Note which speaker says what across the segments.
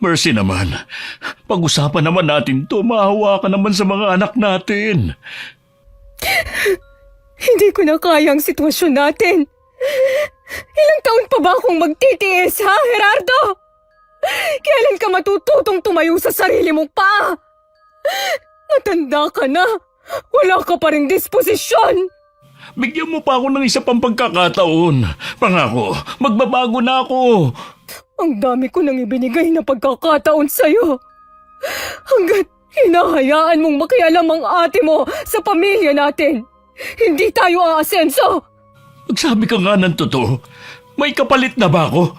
Speaker 1: Mercy naman, pag-usapan naman natin to. Maawa ka naman sa mga anak natin.
Speaker 2: Hindi ko na kaya ang sitwasyon natin. Ilang taon pa ba akong magtitiis, ha, Gerardo? Kailan ka matututong tumayo sa sarili mong paa? Matanda ka na. Wala ka pa ring disposisyon.
Speaker 1: Bigyan mo pa ako ng isa pang pagkakataon. Pangako, magbabago na ako.
Speaker 2: Ang dami ko nang ibinigay na pagkakataon sa'yo. Hanggat hinahayaan mong makialam ang ate mo sa pamilya natin, hindi tayo aasenso.
Speaker 1: Magsabi ka nga ng totoo. May kapalit na ba ako?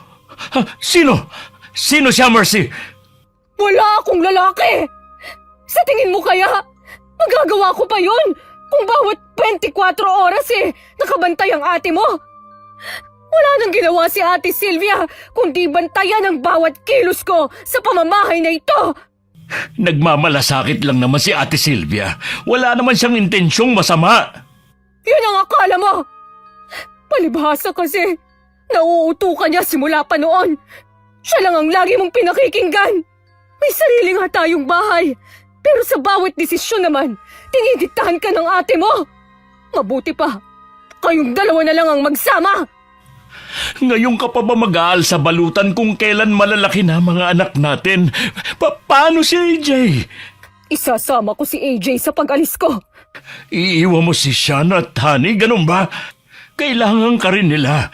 Speaker 1: Ha, sino? Sino siya, Mercy?
Speaker 2: Wala akong lalaki. Sa tingin mo kaya, magagawa ko pa yun kung bawat 24 oras nakabantay ang ate mo? Wala nang ginawa si Ate Sylvia kundi bantayan ang bawat kilos ko sa pamamahay na ito.
Speaker 1: Nagmamalasakit lang naman si Ate Sylvia. Wala naman siyang intensyong masama.
Speaker 2: Yun ang akala mo. Palibhasa kasi, nauuto ka niya simula pa noon. Siya lang ang lagi mong pinakikinggan. May sarili nga tayong bahay. Pero sa bawat desisyon naman, tinidiktahan ka ng ate mo. Mabuti pa, kayong dalawa na lang ang magsama.
Speaker 1: Ngayon ka pa ba mag-aal sa balutan kung kailan malalaki na mga anak natin? Paano si AJ?
Speaker 2: Isasama ko si AJ sa pag-alis ko.
Speaker 1: Iiwan mo si Sean at Honey, ganun ba? Kailangan ka rin nila.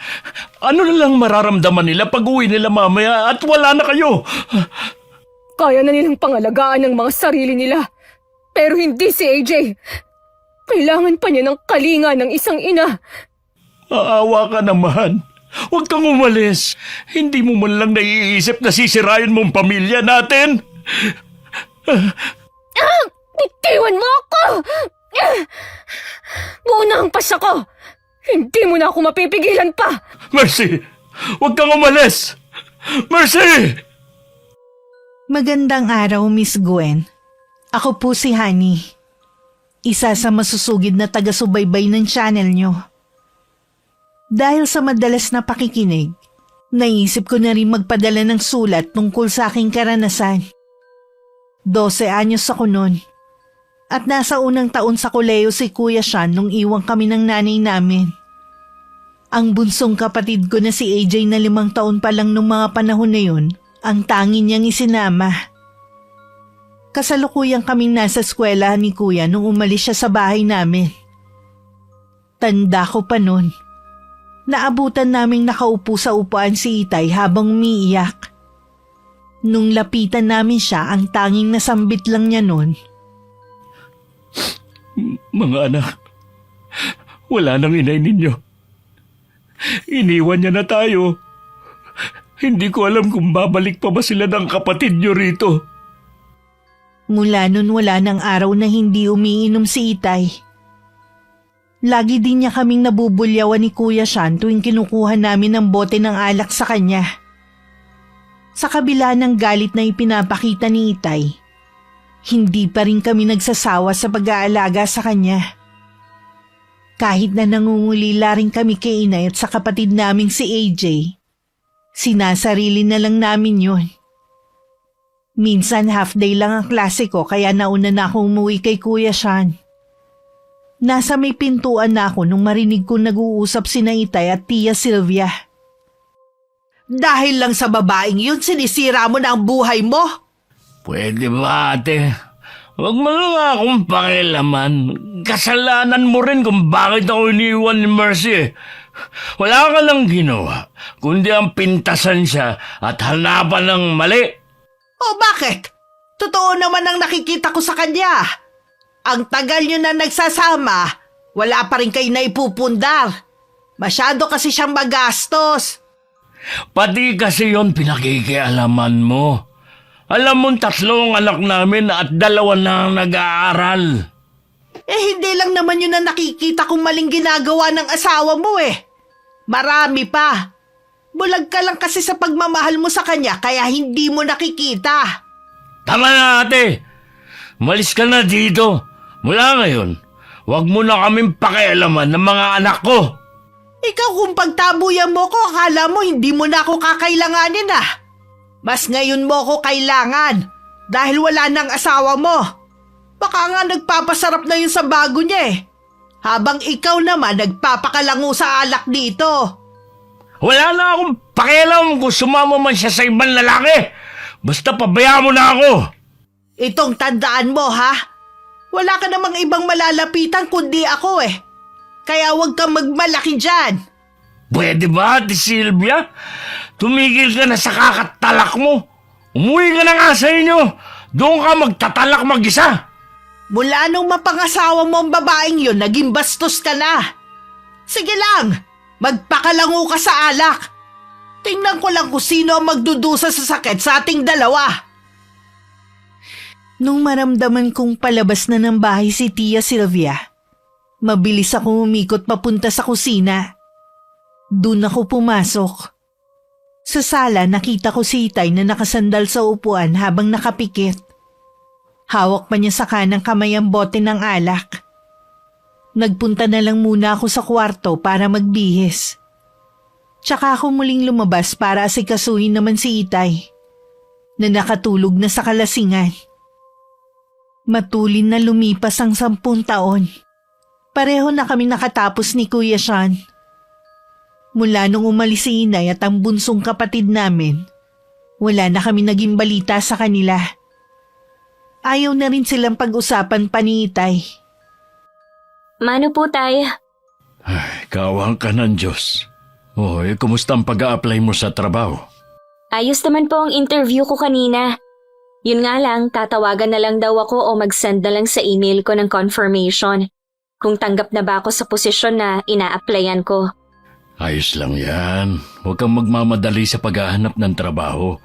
Speaker 1: Ano na lang mararamdaman nila pag uwi nila mamaya at wala na kayo?
Speaker 2: Kaya na nilang pangalagaan ng mga sarili nila. Pero hindi si AJ. Kailangan pa niya ng kalinga ng isang ina.
Speaker 1: Maawa ka naman. Huwag kang umalis. Hindi mo man lang naiisip na sisirayan mong pamilya natin.
Speaker 2: Bitiwan mo ako! Buo na ang pasya ko. Hindi mo na ako mapipigilan pa.
Speaker 1: Mercy! Huwag kang umalis! Mercy!
Speaker 3: Magandang araw, Miss Gwen. Ako po si Honey. Isa sa masusugid na taga-subaybay ng channel nyo. Dahil sa madalas na pakikinig, naisip ko na rin magpadala ng sulat tungkol sa aking karanasan. 12 anyos ako noon. At nasa unang taon sa koleyo si Kuya Sean nung iwang kami ng nanay namin. Ang bunsong kapatid ko na si AJ na 5 taon pa lang nung mga panahon na yun, ang tanging niyang isinama. Kasalukuyang kaming nasa eskwelahan ni Kuya nung umalis siya sa bahay namin. Tanda ko pa nun. Naabutan naming nakaupo sa upuan si Itay habang umiiyak. Nung lapitan namin siya, ang tanging nasambit lang niya nun.
Speaker 1: Mga anak, wala nang inay ninyo. Iniwan niya na tayo. Hindi ko alam kung babalik pa ba sila ng kapatid niyo rito.
Speaker 3: Mula nun wala ng araw na hindi umiinom si Itay. Lagi din niya kaming nabubulyawan ni Kuya Sean tuwing kinukuha namin ng bote ng alak sa kanya. Sa kabila ng galit na ipinapakita ni Itay, hindi pa rin kami nagsasawa sa pag-aalaga sa kanya. Kahit na nangungulila rin kami kay inay at sa kapatid naming si AJ, sinasarili na lang namin yun. Minsan half day lang ang klase ko kaya nauna na ako umuwi kay Kuya Sean. Nasa may pintuan na ako nung marinig ko nag-uusap sina Itay at Tia Sylvia.
Speaker 4: Dahil lang sa babaeng yun, sinisira mo na ang buhay mo?
Speaker 1: Pwede ba, ate? Huwag mo nga akong pakialaman. Kasalanan mo rin kung bakit ako iniwan ni Mercy. Wala ka lang ginawa, kundi ang pintasan siya at hanapan ng mali.
Speaker 4: O bakit? Totoo naman ang nakikita ko sa kanya. Ang tagal nyo na nagsasama, wala pa rin kayo na ipupundar. Masyado kasi siyang magastos.
Speaker 1: Pati kasi yon pinakikialaman mo. Alam mo, 3 anak namin at 2 na ang nag-aaral.
Speaker 4: Hindi lang naman yun ang nakikita kong maling ginagawa ng asawa mo eh. Marami pa. Bulag ka lang kasi sa pagmamahal mo sa kanya kaya hindi mo nakikita.
Speaker 1: Tama na, ate. Malis ka na dito. Mula ngayon, huwag mo na kaming pakialaman ng mga anak ko.
Speaker 4: Ikaw kung pagtabuyan mo ko, akala mo hindi mo na ako kakailanganin ah. Mas ngayon mo ko kailangan dahil wala nang asawa mo. Baka nga nagpapasarap na yun sa bago niya eh. Habang ikaw naman nagpapakalango sa alak dito.
Speaker 1: Wala na akong pakialam kung sumama man siya sa ibang lalaki. Basta pabayaan mo na ako.
Speaker 4: Itong tandaan mo ha. Wala ka namang ibang malalapitan kundi ako eh. Kaya huwag kang magmalaki dyan.
Speaker 1: Pwede ba, Ate Sylvia? Tumigil ka na sa kakatalak mo. Umuwi ka na nga sa inyo. Doon ka magtatalak mag-isa.
Speaker 4: Mula nung mapangasawa mo ang babaeng yun, naging bastos ka na. Sige lang, magpakalango ka sa alak. Tingnan ko lang kung sino ang magdudusa sa sakit sa ating dalawa.
Speaker 3: Nung maramdaman kong palabas na ng bahay si Tia Sylvia, mabilis akong umikot papunta sa kusina. Doon ako pumasok. Sa sala nakita ko si Itay na nakasandal sa upuan habang nakapikit. Hawak pa niya sa kanang kamay ang bote ng alak. Nagpunta na lang muna ako sa kwarto para magbihis. Tsaka ako muling lumabas para asikasuhin naman si Itay, na nakatulog na sa kalasingan. Matulin na lumipas ang 10 taon. Pareho na kami nakatapos ni Kuya Sean. Mula nung umalis si Inay at ang bunsong kapatid namin, wala na kami naging balita sa kanila. Ayaw na rin silang pag-usapan pa ni Itay.
Speaker 5: Mano po, Tay?
Speaker 1: Ay, kawang ka ng Diyos. Kumusta ang pag-a-apply mo sa trabaho?
Speaker 5: Ayos naman po ang interview ko kanina. Yun nga lang, tatawagan na lang daw ako o mag-send na lang sa email ko ng confirmation kung tanggap na ba ako sa posisyon na ina-applyan ko.
Speaker 1: Ayos lang yan. Huwag kang magmamadali sa paghahanap ng trabaho.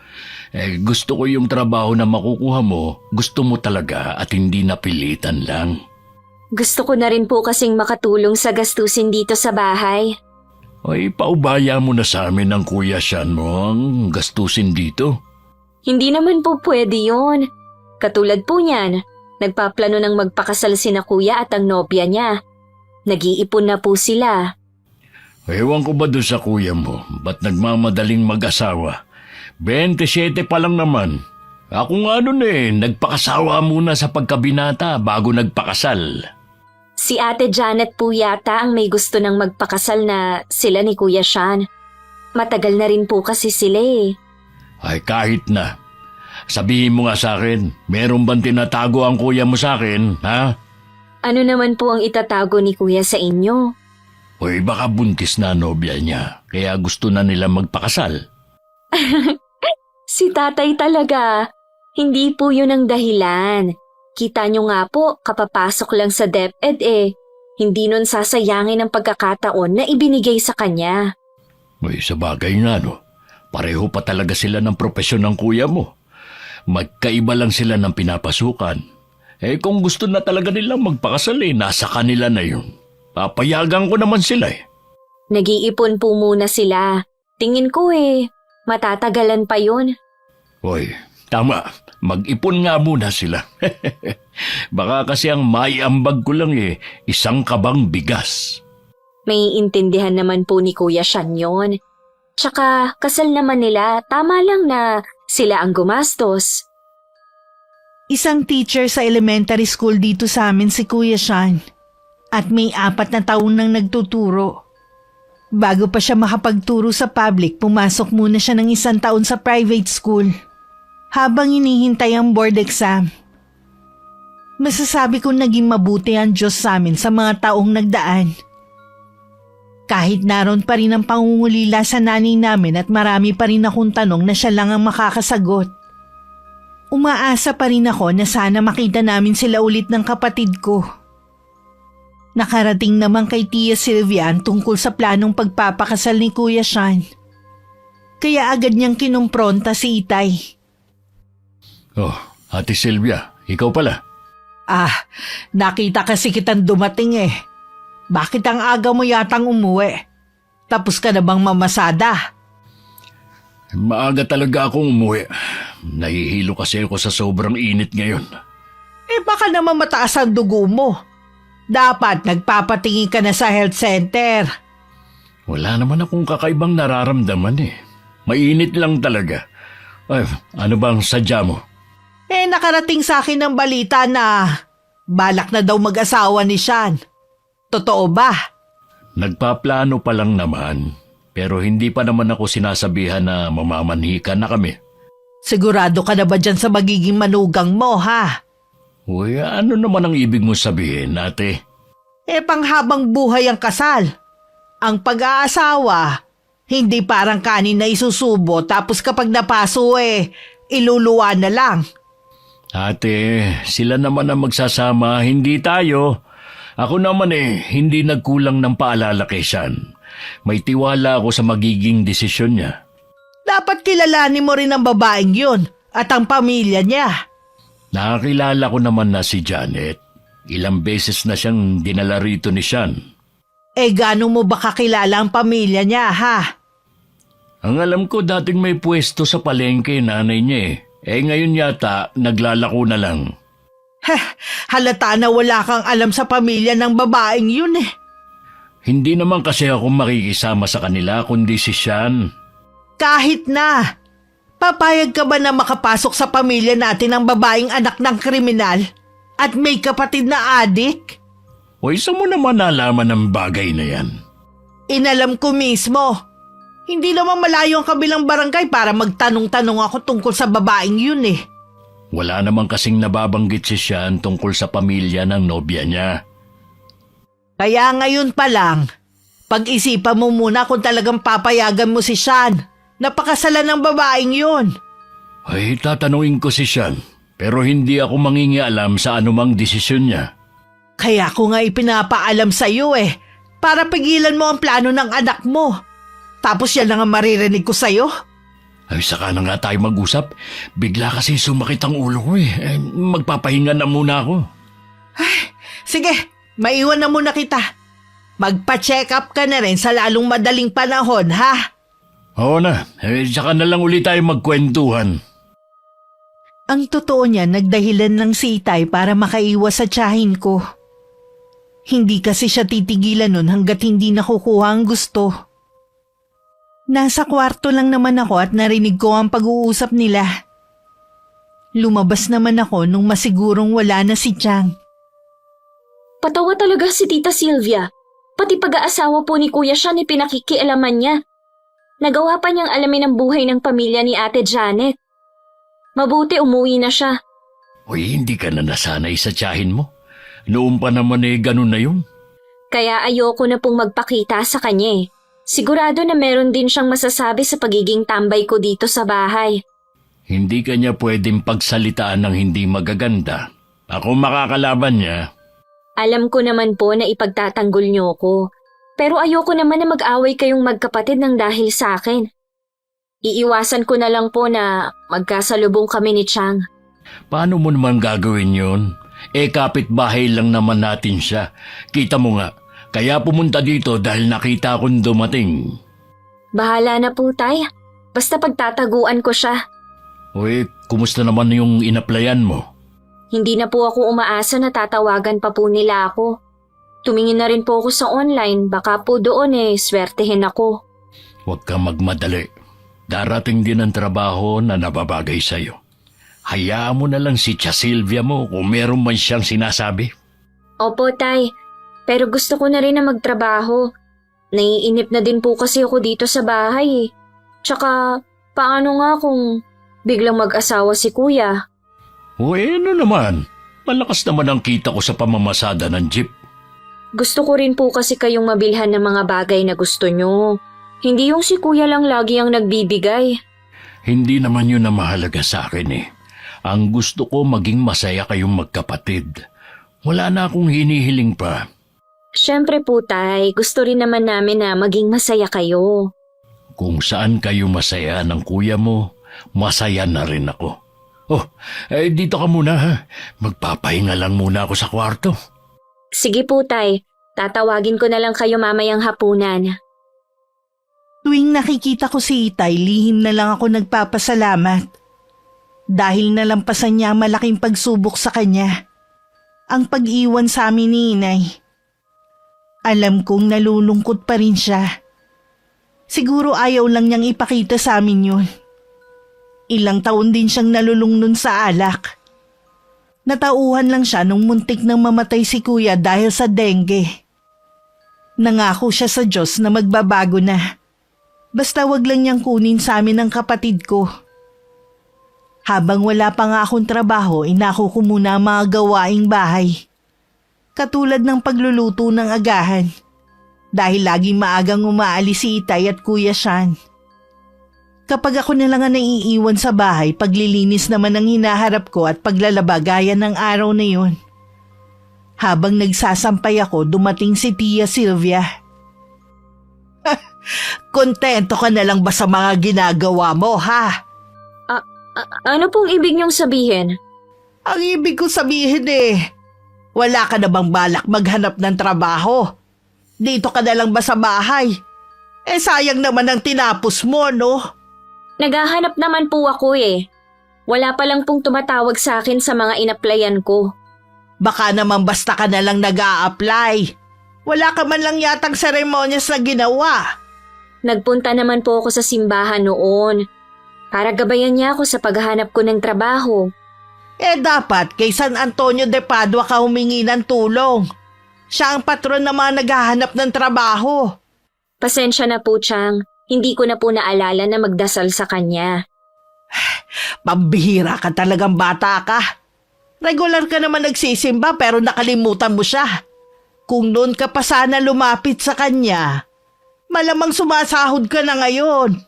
Speaker 1: Gusto ko yung trabaho na makukuha mo, gusto mo talaga at hindi napilitan lang.
Speaker 5: Gusto ko na rin po kasing makatulong sa gastusin dito sa bahay.
Speaker 1: Paubaya mo na sa amin ng Kuya Sean mo ang gastusin dito.
Speaker 5: Hindi naman po pwede yun. Katulad po niyan, nagpaplano ng magpakasal sina kuya at ang nobya niya. Nag-iipon na po sila.
Speaker 1: Ewan ko ba doon sa kuya mo, ba't nagmamadaling mag-asawa? 27 pa lang naman. Ako nga nun nagpakasawa muna sa pagkabinata bago nagpakasal.
Speaker 5: Si Ate Janet po yata ang may gusto ng magpakasal na sila ni Kuya Sean. Matagal na rin po kasi sila eh.
Speaker 1: Ay kahit na. Sabihin mo nga sa akin, meron bang tinatago ang kuya mo sa akin, ha?
Speaker 5: Ano naman po ang itatago ni Kuya sa inyo?
Speaker 1: Baka buntis na nobya niya, kaya gusto na nila magpakasal.
Speaker 5: Si tatay talaga. Hindi po yun ang dahilan. Kita nyo nga po, kapapasok lang sa DepEd hindi nun sasayangin ang pagkakataon na ibinigay sa kanya.
Speaker 1: Sa bagay nga no. Pareho pa talaga sila ng propesyon ng kuya mo. Magkaiba lang sila ng pinapasukan. Kung gusto na talaga nilang magpakasal nasa kanila na yun. Papayagan ko naman sila
Speaker 5: Nag-iipon po muna sila. Tingin ko matatagalan pa yun.
Speaker 1: Tama. Mag-ipon nga muna sila. Baka kasi ang maiambag ko lang isang kabang bigas.
Speaker 5: May intindihan naman po ni Kuya Sean yun. Tsaka kasal naman nila, tama lang na sila ang gumastos.
Speaker 3: Isang teacher sa elementary school dito sa amin si Kuya Sean. At may 4 na taon nang nagtuturo. Bago pa siya makapagturo sa public, pumasok muna siya ng 1 taon sa private school. Habang hinihintay ang board exam. Masasabi kong naging mabuti ang Diyos sa amin sa mga taong nagdaan. Kahit naroon pa rin ang pangungulila sa nanay namin at marami pa rin akong tanong na siya lang ang makakasagot. Umaasa pa rin ako na sana makita namin sila ulit ng kapatid ko. Nakarating naman kay Tia Sylvia ang tungkol sa planong pagpapakasal ni Kuya Sean. Kaya agad niyang kinumpronta si Itay.
Speaker 1: Ate Sylvia, ikaw pala.
Speaker 4: Nakita kasi kitang dumating Bakit ang aga mo yatang umuwi? Tapos ka na bang mamasada?
Speaker 1: Maaga talaga akong umuwi. Nahihilo kasi ako sa sobrang init ngayon.
Speaker 4: Baka naman mataas ang dugo mo. Dapat nagpapatingin ka na sa health center.
Speaker 1: Wala naman akong kakaibang nararamdaman Mainit lang talaga. Ay, ano bang sadya mo?
Speaker 4: Nakarating sa akin ng balita na balak na daw mag-asawa ni Sean. Totoo ba?
Speaker 1: Nagpaplano pa lang naman, pero hindi pa naman ako sinasabihan na mamamanhikan na kami.
Speaker 4: Sigurado ka na ba dyan sa magiging manugang mo, ha?
Speaker 1: Uy, ano naman ang ibig mo sabihin, ate?
Speaker 4: Panghabang buhay ang kasal. Ang pag-aasawa, hindi parang kanin na isusubo tapos kapag napaso iluluwa na lang.
Speaker 1: Ate, sila naman ang magsasama, hindi tayo. Ako naman hindi nagkulang ng paalala kay Sean. May tiwala ako sa magiging desisyon niya.
Speaker 4: Dapat kilalanin mo rin ang babaeng yun at ang pamilya niya.
Speaker 1: Nakakilala ko naman na si Janet. Ilang beses na siyang dinala rito ni Sean.
Speaker 4: Gaano mo ba kakilala ang pamilya niya, ha?
Speaker 1: Ang alam ko dating may pwesto sa palengke nanay niya ngayon yata naglalako na lang.
Speaker 4: Halata na wala kang alam sa pamilya ng babaeng yun
Speaker 1: Hindi naman kasi ako makikisama sa kanila kundi si Sean.
Speaker 4: Kahit na. Papayag ka ba na makapasok sa pamilya natin ang babaeng anak ng kriminal at may kapatid na adik?
Speaker 1: O isa mo naman nalaman ng bagay na yan.
Speaker 4: Inalam ko mismo. Hindi naman malayo ang kabilang barangay para magtanong-tanong ako tungkol sa babaeng yun
Speaker 1: Wala naman kasing nababanggit si Sean tungkol sa pamilya ng nobya niya.
Speaker 4: Kaya ngayon pa lang, pag-isipan mo muna kung talagang papayagan mo si Sean. Napakasalan ng babaeng yun.
Speaker 1: Ay, tatanungin ko si Sean, pero hindi ako mangingialam sa anumang desisyon niya.
Speaker 4: Kaya ko nga ipinapaalam sa iyo para pigilan mo ang plano ng anak mo. Tapos yan lang ang maririnig ko sa iyo.
Speaker 1: Ay, saka na nga tayo mag-usap. Bigla kasi sumakit ang ulo ko magpapahinga na muna ako.
Speaker 4: Sige, maiwan na muna kita. Magpa-check up ka na rin sa lalong madaling panahon, ha?
Speaker 1: Oo na, saka na lang ulit tayo magkwentuhan.
Speaker 3: Ang totoo niya, nagdahilan lang si Itay para makaiwas sa tiyahin ko. Hindi kasi siya titigilan nun hanggat hindi nakukuha ang gusto. Nasa kwarto lang naman ako at narinig ko ang pag-uusap nila. Lumabas naman ako nung masigurong wala na si Chang.
Speaker 5: Patawa talaga si Tita Sylvia. Pati pag-aasawa po ni Kuya Sean pinakikialaman niya. Nagawa pa niyang alamin ang buhay ng pamilya ni Ate Janet. Mabuti umuwi na siya.
Speaker 1: Uy, hindi ka na nasanay sa tiyahin mo. Noon pa naman ganun na yun.
Speaker 5: Kaya ayoko na pong magpakita sa kanya Sigurado na meron din siyang masasabi sa pagiging tambay ko dito sa bahay.
Speaker 1: Hindi ka niya pwedeng pagsalitaan ng hindi magaganda. Ako makakalaban niya.
Speaker 5: Alam ko naman po na ipagtatanggol niyo ko. Pero ayoko naman na mag-away kayong magkapatid ng dahil sa akin. Iiwasan ko na lang po na magkasalubong kami ni Chang.
Speaker 1: Paano mo naman gagawin yun? Kapitbahay lang naman natin siya. Kita mo nga, kaya pumunta dito dahil nakita akong dumating.
Speaker 5: Bahala na po, Tay. Basta pagtataguan ko siya.
Speaker 1: Uy, kumusta naman yung inaplayan mo?
Speaker 5: Hindi na po ako umaasa na tatawagan pa po nila ako. Tumingin na rin po ako sa online, baka po doon swertehin ako.
Speaker 1: Huwag kang magmadali. Darating din ang trabaho na nababagay sa'yo. Hayaan mo na lang si Tia Sylvia mo kung meron man siyang sinasabi.
Speaker 5: Opo, Tay. Pero gusto ko na rin na magtrabaho. Naiinip na din po kasi ako dito sa bahay Tsaka, paano nga kung biglang mag-asawa si Kuya?
Speaker 1: Uy, ano naman? Malakas naman ang kita ko sa pamamasada ng jeep.
Speaker 5: Gusto ko rin po kasi kayong mabilhan ng mga bagay na gusto nyo. Hindi yung si Kuya lang lagi ang nagbibigay.
Speaker 1: Hindi naman yun ang mahalaga sa akin Ang gusto ko maging masaya kayong magkapatid. Wala na akong hinihiling pa.
Speaker 5: Siyempre po, Tay. Gusto rin naman namin na maging masaya kayo.
Speaker 1: Kung saan kayo masaya ng kuya mo, masaya na rin ako. Oh, dito ka muna ha. Magpapahinga lang muna ako sa kwarto.
Speaker 5: Sige po, Tay. Tatawagin ko na lang kayo mamayang hapunan.
Speaker 3: Tuwing nakikita ko si Itay, lihim na lang ako nagpapasalamat. Dahil nalampasan niya ang malaking pagsubok sa kanya. Ang pag-iwan sa amin ni Inay. Alam kong nalulungkot pa rin siya. Siguro ayaw lang niyang ipakita sa amin yun. Ilang taon din siyang nalulung nun sa alak. Natauhan lang siya nung muntik nang mamatay si kuya dahil sa dengue. Nangako siya sa Diyos na magbabago na. Basta wag lang niyang kunin sa amin ang kapatid ko. Habang wala pa nga akong trabaho, inako ko muna ang mga gawaing bahay. Katulad ng pagluluto ng agahan. Dahil laging maagang umaalis si Itay at Kuya Sean. Kapag ako na lang ang naiiwan sa bahay, paglilinis naman ang hinaharap ko at paglalaba gaya ng araw na yun. Habang nagsasampay ako, dumating si Tia Sylvia.
Speaker 4: Kontento ka na lang ba sa mga ginagawa mo, ha?
Speaker 5: Ano pong ibig niyong sabihin?
Speaker 4: Ang ibig ko sabihin wala ka na bang balak maghanap ng trabaho? Dito ka na lang ba sa bahay? Sayang naman ang tinapos mo, no?
Speaker 5: Naghahanap naman po ako eh. Wala pa lang pong tumatawag sa akin sa mga inaplayan ko.
Speaker 4: Baka naman basta ka na lang nag-a-apply. Wala ka man lang yatang seremonyas na ginawa.
Speaker 5: Nagpunta naman po ako sa simbahan noon para gabayan niya ako sa paghahanap ko ng trabaho.
Speaker 4: Dapat kay San Antonio de Padua ka humingi ng tulong. Siya ang patron na mga naghahanap ng trabaho.
Speaker 5: Pasensya na po, Chang. Hindi ko na po naalala na magdasal sa kanya.
Speaker 4: Pambihira ka talagang bata ka. Regular ka naman nagsisimba pero nakalimutan mo siya. Kung noon ka pa sana lumapit sa kanya, malamang sumasahod ka na ngayon.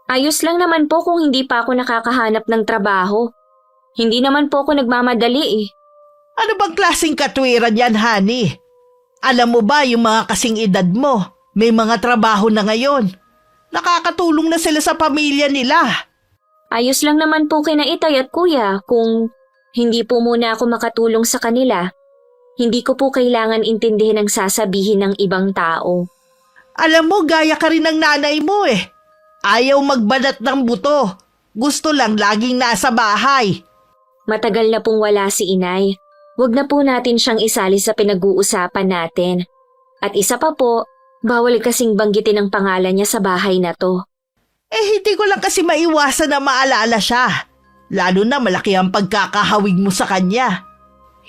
Speaker 5: Ayos lang naman po kung hindi pa ako nakakahanap ng trabaho. Hindi naman po ako nagmamadali eh.
Speaker 4: Ano bang klaseng katwiran yan, honey? Alam mo ba yung mga kasing edad mo, may mga trabaho na ngayon. Nakakatulong na sila sa pamilya nila.
Speaker 5: Ayos lang naman po kina Itay at Kuya kung hindi po muna ako makatulong sa kanila. Hindi ko po kailangan intindihin ang sasabihin ng ibang tao.
Speaker 4: Alam mo, gaya ka rin ng nanay mo eh. Ayaw magbanat ng buto. Gusto lang laging nasa bahay.
Speaker 5: Matagal na pong wala si Inay. Huwag na po natin siyang isali sa pinag-uusapan natin. At isa pa po, bawal kasing banggitin ang pangalan niya sa bahay na to.
Speaker 4: Hindi ko lang kasi maiwasan na maalala siya. Lalo na malaki ang pagkakahawig mo sa kanya.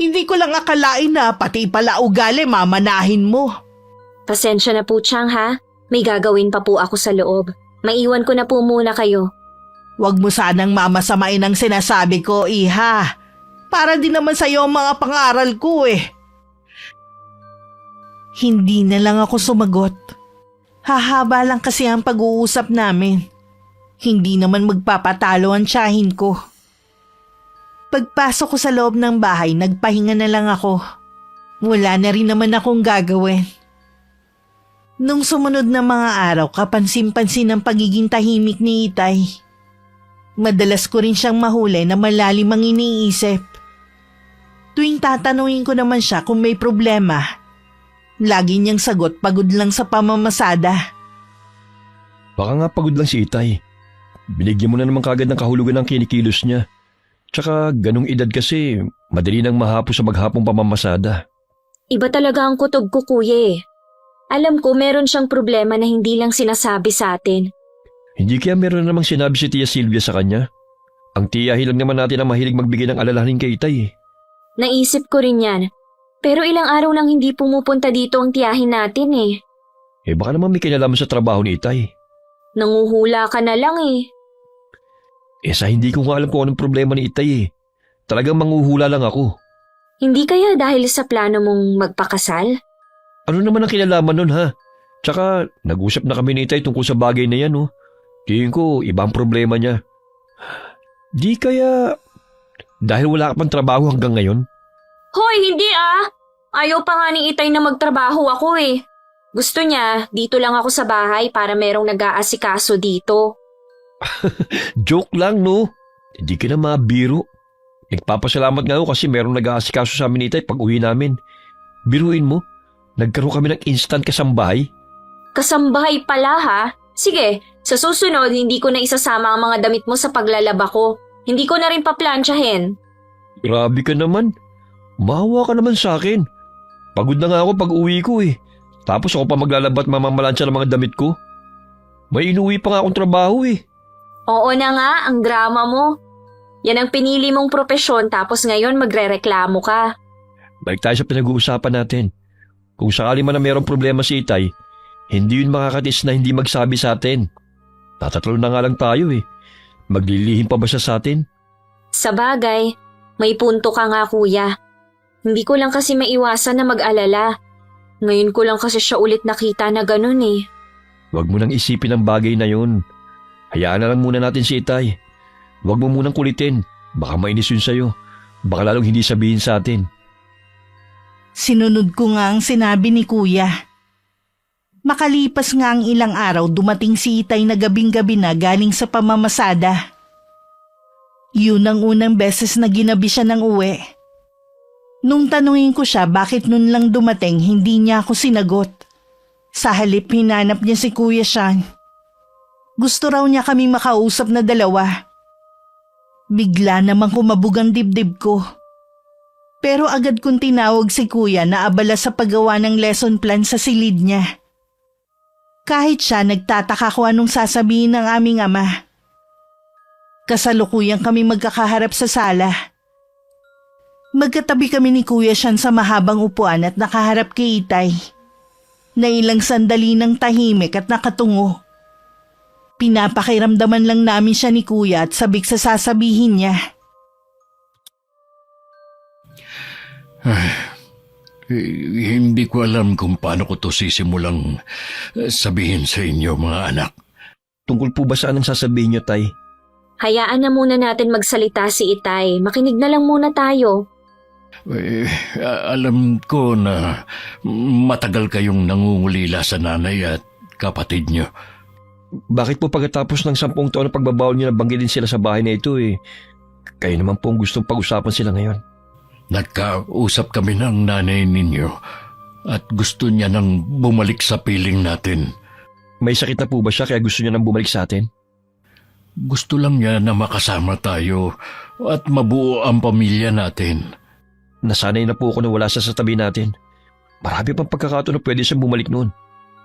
Speaker 4: Hindi ko lang akalain na pati pala ugali mamanahin mo.
Speaker 5: Pasensya na po, Chang, ha? May gagawin pa po ako sa loob. Maiwan ko na po muna kayo.
Speaker 4: Huwag mo sanang mamasamain ang sinasabi ko, iha. Para din naman sa'yo ang mga pangaral ko eh.
Speaker 3: Hindi na lang ako sumagot. Hahaba lang kasi ang pag-uusap namin. Hindi naman magpapatalo ang tiyahin ko. Pagpasok ko sa loob ng bahay, nagpahinga na lang ako. Wala na rin naman akong gagawin. Nung sumunod na mga araw, kapansin-pansin ang pagiging tahimik ni Itay. Madalas ko rin siyang mahuli na malalim ang iniisip. Tuwing tatanungin ko naman siya kung may problema, lagi niyang sagot pagod lang sa pamamasada.
Speaker 6: Baka nga pagod lang si Itay. Binigyan mo na naman kagad ng kahulugan ng kinikilos niya. Tsaka ganong edad kasi, madali nang mahapos sa maghapong pamamasada.
Speaker 5: Iba talaga ang kutob ko, Kuya eh. Alam ko meron siyang problema na hindi lang sinasabi sa atin.
Speaker 6: Hindi kaya meron na namang sinabi si Tia Sylvia sa kanya? Ang tiyahin lang naman natin ang mahilig magbigay ng alalahanin kay Itay eh.
Speaker 5: Naisip ko rin yan. Pero ilang araw nang hindi pumupunta dito ang tiyahin natin eh.
Speaker 6: Baka naman may kinalaman sa trabaho ni Itay.
Speaker 5: Nanguhula ka na lang eh.
Speaker 6: Sa hindi ko nga alam kung anong problema ni Itay eh. Talagang manguhula lang ako.
Speaker 5: Hindi kaya dahil sa plano mong magpakasal?
Speaker 6: Ano naman ang kinalaman nun ha? Tsaka nag-usap na kami ni Itay tungkol sa bagay na yan oh. Tingin ko ibang problema niya. Di kaya dahil wala ka pang trabaho hanggang ngayon?
Speaker 5: Hoy, hindi ah! Ayaw pa nga ni Itay na magtrabaho ako eh. Gusto niya, dito lang ako sa bahay para merong nag-aasikaso dito.
Speaker 6: Joke lang no? Hindi ka na mabiro. Nagpapasalamat nga ako kasi merong nag-aasikaso sa amin ni Itay pag uwi namin. Biruin mo, nagkaroon kami ng instant kasambahay.
Speaker 5: Kasambahay pala ha? Sige, sa susunod hindi ko na isasama ang mga damit mo sa paglalaba ko. Hindi ko na rin paplansyahin.
Speaker 6: Grabe ka naman. Maawa ka naman sa akin. Pagod na nga ako pag uwi ko eh. Tapos ako pa maglalaba at mamamalansya ng mga damit ko. May inuwi pa nga akong trabaho eh.
Speaker 5: Oo na nga, ang drama mo. Yan ang pinili mong propesyon tapos ngayon magrereklamo ka.
Speaker 6: Balik tayo sa pinag-uusapan natin. Kung sakali man na mayroong problema si Itay, hindi yun makakatis na hindi magsabi sa atin. Tatatlo na nga lang tayo eh. Maglilihim pa ba siya sa atin?
Speaker 5: Sa bagay, may punto ka nga kuya. Hindi ko lang kasi maiwasan na mag-alala. Ngayon ko lang kasi siya ulit nakita na ganun eh.
Speaker 6: Huwag mo nang isipin ang bagay na yun. Hayaan na lang muna natin si Itay. Huwag mo munang kulitin. Baka mainis yun sa'yo. Baka lalong hindi sabihin sa atin.
Speaker 3: Sinunod ko nga ang sinabi ni Kuya. Makalipas nga ang ilang araw, dumating si Itay na gabing-gabi na galing sa pamamasada. Yun ang unang beses na ginabi siya ng uwi. Nung tanungin ko siya bakit nun lang dumating, hindi niya ako sinagot. Sa halip hinanap niya si Kuya Sean. Gusto raw niya kaming makausap na dalawa. Bigla namang kumabog ang dibdib ko. Pero agad kong tinawag si Kuya na abala sa paggawa ng lesson plan sa silid niya. Kahit siya, nagtataka ko anong sasabihin ng aming ama. Kasalukuyang kami magkakaharap sa sala. Magkatabi kami ni Kuya Sean sa mahabang upuan at nakaharap kay Itay. Na ilang sandali ng tahimik at nakatungo. Pinapakiramdaman lang namin siya ni Kuya at sabik sa sasabihin niya.
Speaker 1: Hindi ko alam kung paano ko to sisimulang sabihin sa inyo, mga anak.
Speaker 6: Tungkol po ba saan ang sasabihin niyo, Tay?
Speaker 5: Hayaan na muna natin magsalita si Itay. Makinig na lang muna tayo.
Speaker 1: Alam ko na matagal kayong nangungulila sa nanay at kapatid niyo.
Speaker 6: Bakit po pagkatapos ng 10 taon na pagbabawal niyo nabanggitin sila sa bahay na ito eh? Kayo naman po ang gustong pag-usapan sila ngayon.
Speaker 1: Nagkausap kami ng nanay ninyo at gusto niya nang bumalik sa piling natin.
Speaker 6: May sakit na po ba siya kaya gusto niya nang bumalik sa atin?
Speaker 1: Gusto lang niya na makasama tayo at mabuo ang pamilya natin.
Speaker 6: Nasanay na po ako na wala siya sa tabi natin. Marami pang pagkakataon na pwede siyang bumalik noon.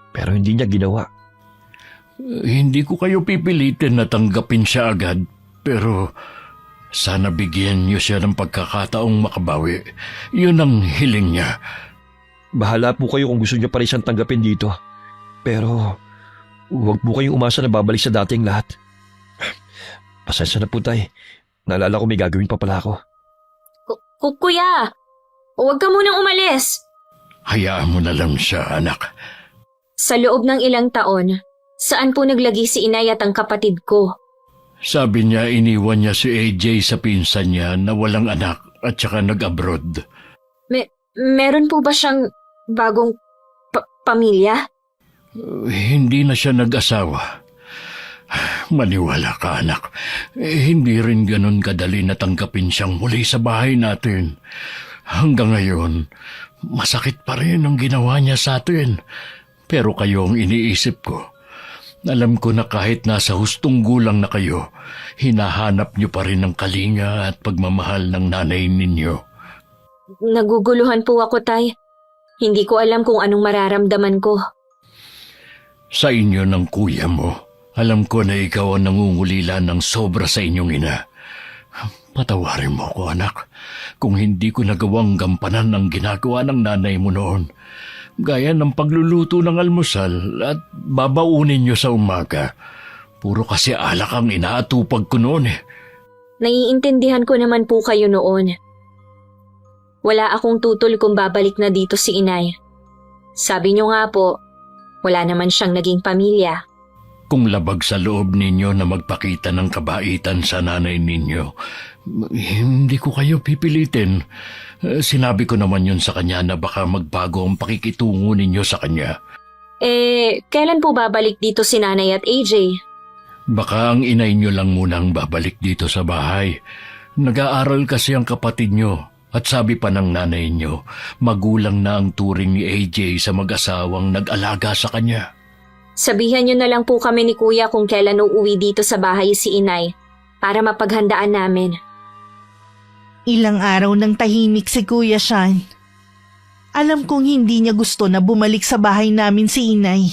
Speaker 6: Pero hindi niya ginawa.
Speaker 1: Hindi ko kayo pipilitin na tanggapin siya agad, pero sana bigyan niyo siya ng pagkakataong makabawi. Yun ang hiling niya.
Speaker 6: Bahala po kayo kung gusto niya pa rin siyang tanggapin dito. Pero huwag po kayong umasa na babalik sa dating lahat. Pasensya na po, Tay. Naalala ko may gagawin pa pala ako.
Speaker 5: Kuya, huwag ka munang umalis.
Speaker 1: Hayaan mo na lang siya, anak.
Speaker 5: Sa loob ng ilang taon, saan po naglagi si inay at ang kapatid ko?
Speaker 1: Sabi niya iniwan niya si AJ sa pinsan niya na walang anak at saka nag-abroad.
Speaker 5: Meron po ba siyang bagong pamilya?
Speaker 1: Hindi na siya nag-asawa. Maniwala ka, anak. Hindi rin ganun kadali na tanggapin siyang muli sa bahay natin. Hanggang ngayon, masakit pa rin ang ginawa niya sa atin. Pero kayo ang iniisip ko. Alam ko na kahit nasa hustong gulang na kayo, hinahanap niyo pa rin ang kalinga at pagmamahal ng nanay ninyo.
Speaker 5: Naguguluhan po ako, Tay. Hindi ko alam kung anong mararamdaman ko.
Speaker 1: Sa inyo ng kuya mo, alam ko na ikaw ang nangungulila ng sobra sa inyong ina. Patawarin mo ko, anak, kung hindi ko nagawang gampanan ang ginagawa ng nanay mo noon. Gaya ng pagluluto ng almusal at babaunin niyo sa umaga. Puro kasi alak ang inaatupag ko noon eh.
Speaker 5: Naiintindihan ko naman po kayo noon. Wala akong tutol kung babalik na dito si inay. Sabi niyo nga po, wala naman siyang naging pamilya.
Speaker 1: Kung labag sa loob ninyo na magpakita ng kabaitan sa nanay ninyo, hindi ko kayo pipilitin. Sinabi ko naman yun sa kanya na baka magbago ang pakikitungo ninyo sa kanya.
Speaker 5: Kailan po babalik dito si nanay at AJ?
Speaker 1: Baka ang inay nyo lang muna ang babalik dito sa bahay. Nag-aaral kasi ang kapatid nyo. At sabi pa ng nanay nyo, magulang na ang turing ni AJ sa mag-asawang nag-alaga sa kanya.
Speaker 5: Sabihan niyo na lang po kami ni Kuya kung kailan uuwi dito sa bahay si inay para mapaghandaan namin.
Speaker 3: Ilang araw nang tahimik si Kuya Sean. Alam kong hindi niya gusto na bumalik sa bahay namin si inay.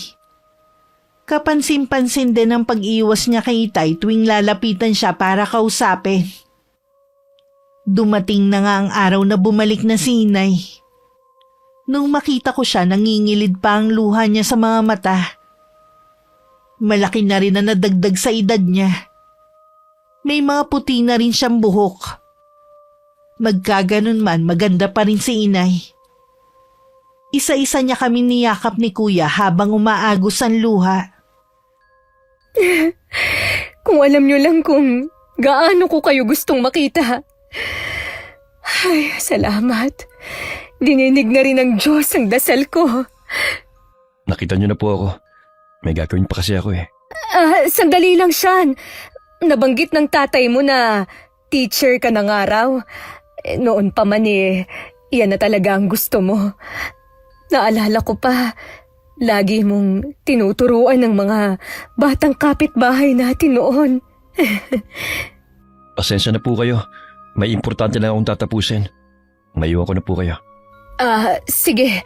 Speaker 3: Kapansin-pansin din ang pag-iwas niya kay Itay tuwing lalapitan siya para kausapin. Dumating na nga ang araw na bumalik na si Inay. Nung makita ko siya, nangingilid pa ang luha niya sa mga mata. Malaki na rin na nadagdag sa edad niya. May mga puti na rin siyang buhok. Magkaganon man, maganda pa rin si Inay. Isa-isa niya kami niyakap ni Kuya habang umaagos ang luha.
Speaker 2: Kung alam niyo lang kung gaano ko kayo gustong makita. Ay, salamat. Dininig na rin ng Diyos ang dasal ko.
Speaker 6: Nakita niyo na po ako. May gagawin pa kasi ako eh.
Speaker 2: Sandali lang, Sean. Nabanggit ng tatay mo na teacher ka ng araw. Noon pa man iyan na talaga ang gusto mo. Naalala ko pa, lagi mong tinuturuan ng mga batang kapitbahay natin noon.
Speaker 6: Pasensya na po kayo. May importante lang akong tatapusin. Mayuwan ko na po kayo.
Speaker 2: Sige.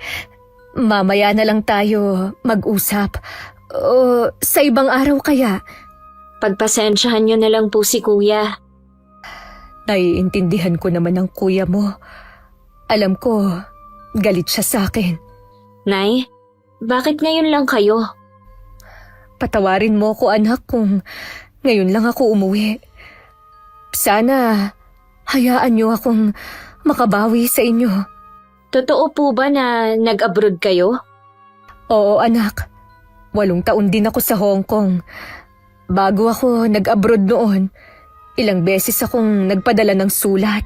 Speaker 2: Mamaya na lang tayo mag-usap. O sa ibang araw kaya.
Speaker 5: Pagpasensyahan niyo na lang po si Kuya.
Speaker 2: Naiintindihan ko naman ang kuya mo. Alam ko, galit siya sa akin.
Speaker 5: Nay, bakit ngayon lang kayo?
Speaker 2: Patawarin mo ko, anak, kung ngayon lang ako umuwi. Sana hayaan niyo akong makabawi sa inyo.
Speaker 5: Totoo po ba na nag-abroad kayo?
Speaker 2: Oo, anak. 8 taon din ako sa Hong Kong. Bago ako nag-abroad noon, ilang beses akong nagpadala ng sulat.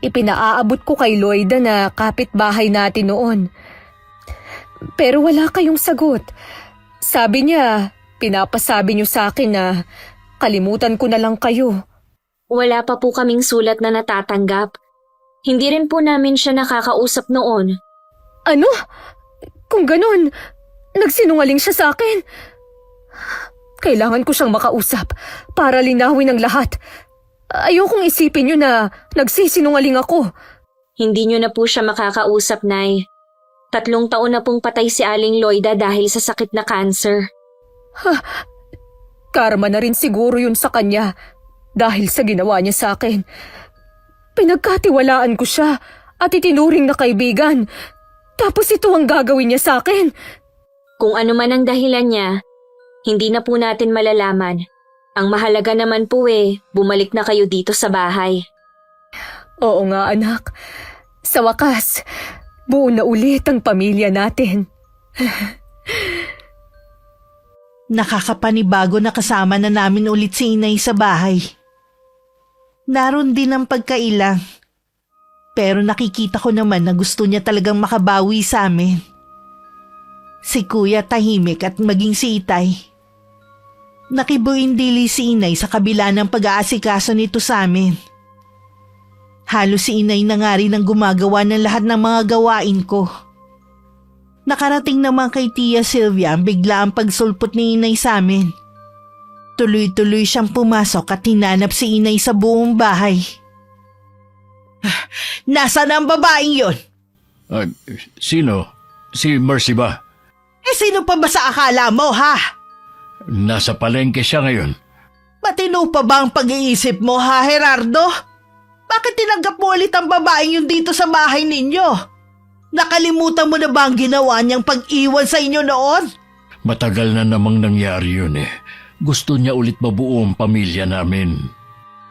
Speaker 2: Ipinaaabot ko kay Loida na kapitbahay natin noon. Pero wala kayong sagot. Sabi niya, pinapasabi niyo sa akin na kalimutan ko na lang kayo.
Speaker 5: Wala pa po kaming sulat na natatanggap. Hindi rin po namin siya nakakausap noon.
Speaker 2: Ano? Kung ganun, nagsinungaling siya sa akin. Kailangan ko siyang makausap para linawin ang lahat. Ayokong isipin niyo na nagsisinungaling ako.
Speaker 5: Hindi niyo na po siya makakausap, Nay. 3 taon na pong patay si Aling Loida dahil sa sakit na cancer.
Speaker 2: Karma na rin siguro yun sa kanya dahil sa ginawa niya sa akin. Pinagkatiwalaan ko siya at itinuring na kaibigan. Tapos ito ang gagawin niya sa akin.
Speaker 5: Kung ano man ang dahilan niya, hindi na po natin malalaman. Ang mahalaga naman po bumalik na kayo dito sa bahay.
Speaker 2: Oo nga, anak. Sa wakas, buo na ulit ang pamilya natin.
Speaker 3: Nakakapanibago na kasama na namin ulit si Inay sa bahay. Naroon din ang pagkailang. Pero nakikita ko naman na gusto niya talagang makabawi sa amin. Si Kuya tahimik at maging si Itay. Nakibuin dili si Inay sa kabila ng pag-aasikaso nito sa amin. Halos si Inay na nga rin ang gumagawa ng lahat ng mga gawain ko. Nakarating naman kay Tia Sylvia ang bigla ang pagsulpot ni Inay sa amin. Tuloy-tuloy siyang pumasok at hinanap si Inay sa buong bahay.
Speaker 4: Nasaan ang babaeng yon?
Speaker 1: Sino? Si Mercy ba?
Speaker 4: Sino pa ba sa akala mo, ha?
Speaker 1: Nasa palengke siya ngayon.
Speaker 4: Matino pa ba ang pag-iisip mo, ha, Gerardo? Bakit tinanggap mo ulit ang babaeng yun dito sa bahay ninyo? Nakalimutan mo na ba ang ginawa niyang pag-iwan sa inyo noon?
Speaker 1: Matagal na namang nangyari yun Gusto niya ulit mabuo ang pamilya namin.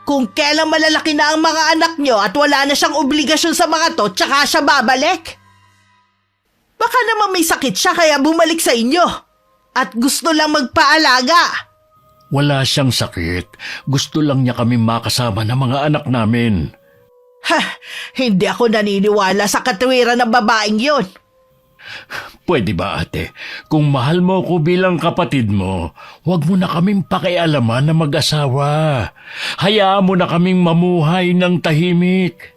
Speaker 4: Kung kailan malalaki na ang mga anak niyo at wala na siyang obligasyon sa mga to, tsaka siya babalik. Baka naman may sakit siya kaya bumalik sa inyo. At gusto lang magpaalaga.
Speaker 1: Wala siyang sakit. Gusto lang niya kami makasama ng mga anak namin.
Speaker 4: Hindi ako naniniwala sa katwiran ng babaeng yon.
Speaker 1: Pwede ba, ate? Kung mahal mo ko bilang kapatid mo, huwag mo na kaming pakialaman na mag-asawa. Hayaan mo na kaming mamuhay ng tahimik.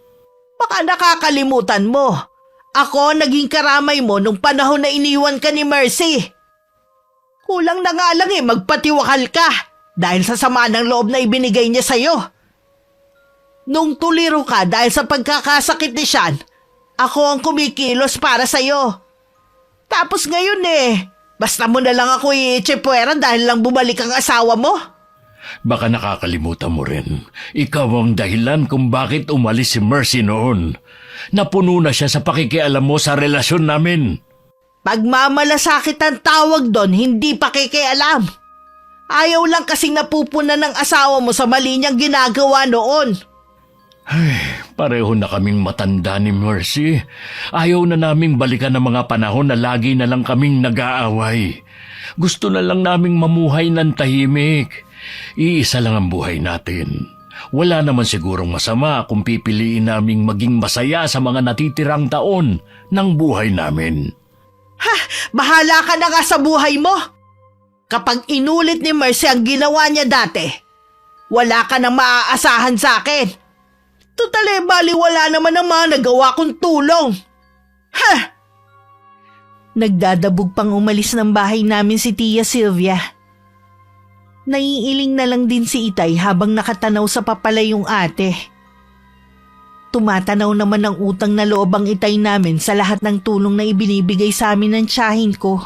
Speaker 4: Baka nakakalimutan mo. Ako naging karamay mo nung panahon na iniwan ka ni Mercy. Kulang na nga lang magpatiwakal ka dahil sa sama ng loob na ibinigay niya sa'yo. Nung tuliro ka dahil sa pagkakasakit ni Sean, ako ang kumikilos para sa'yo. Tapos ngayon Basta mo na lang ako i-tsepwera dahil lang bumalik ang asawa mo.
Speaker 1: Baka nakakalimutan mo rin. Ikaw ang dahilan kung bakit umalis si Mercy noon. Napuno na siya sa pakikialam mo sa relasyon namin.
Speaker 4: Pagmamalasakit ang tawag doon, hindi pakikialam. Ayaw lang kasing napupunan ng asawa mo sa mali niyang ginagawa noon.
Speaker 1: Pareho na kaming matanda ni Mercy. Ayaw na naming balikan ng mga panahon na lagi na lang kaming nag-aaway. Gusto na lang naming mamuhay ng tahimik. Iisa lang ang buhay natin. Wala naman sigurong masama kung pipiliin naming maging masaya sa mga natitirang taon ng buhay namin.
Speaker 4: Bahala ka na nga sa buhay mo. Kapag inulit ni Mercy ang ginawa niya dati, wala ka nang maaasahan sa akin. Tutale, baliwala naman ang mga nagawa kong tulong.
Speaker 3: Nagdadabog pang umalis ng bahay namin si Tia Sylvia. Naiiling na lang din si Itay habang nakatanaw sa papalayong ate. Tumatanaw naman ang utang na loob ang Itay namin sa lahat ng tulong na ibinibigay sa amin ng tiyahin ko.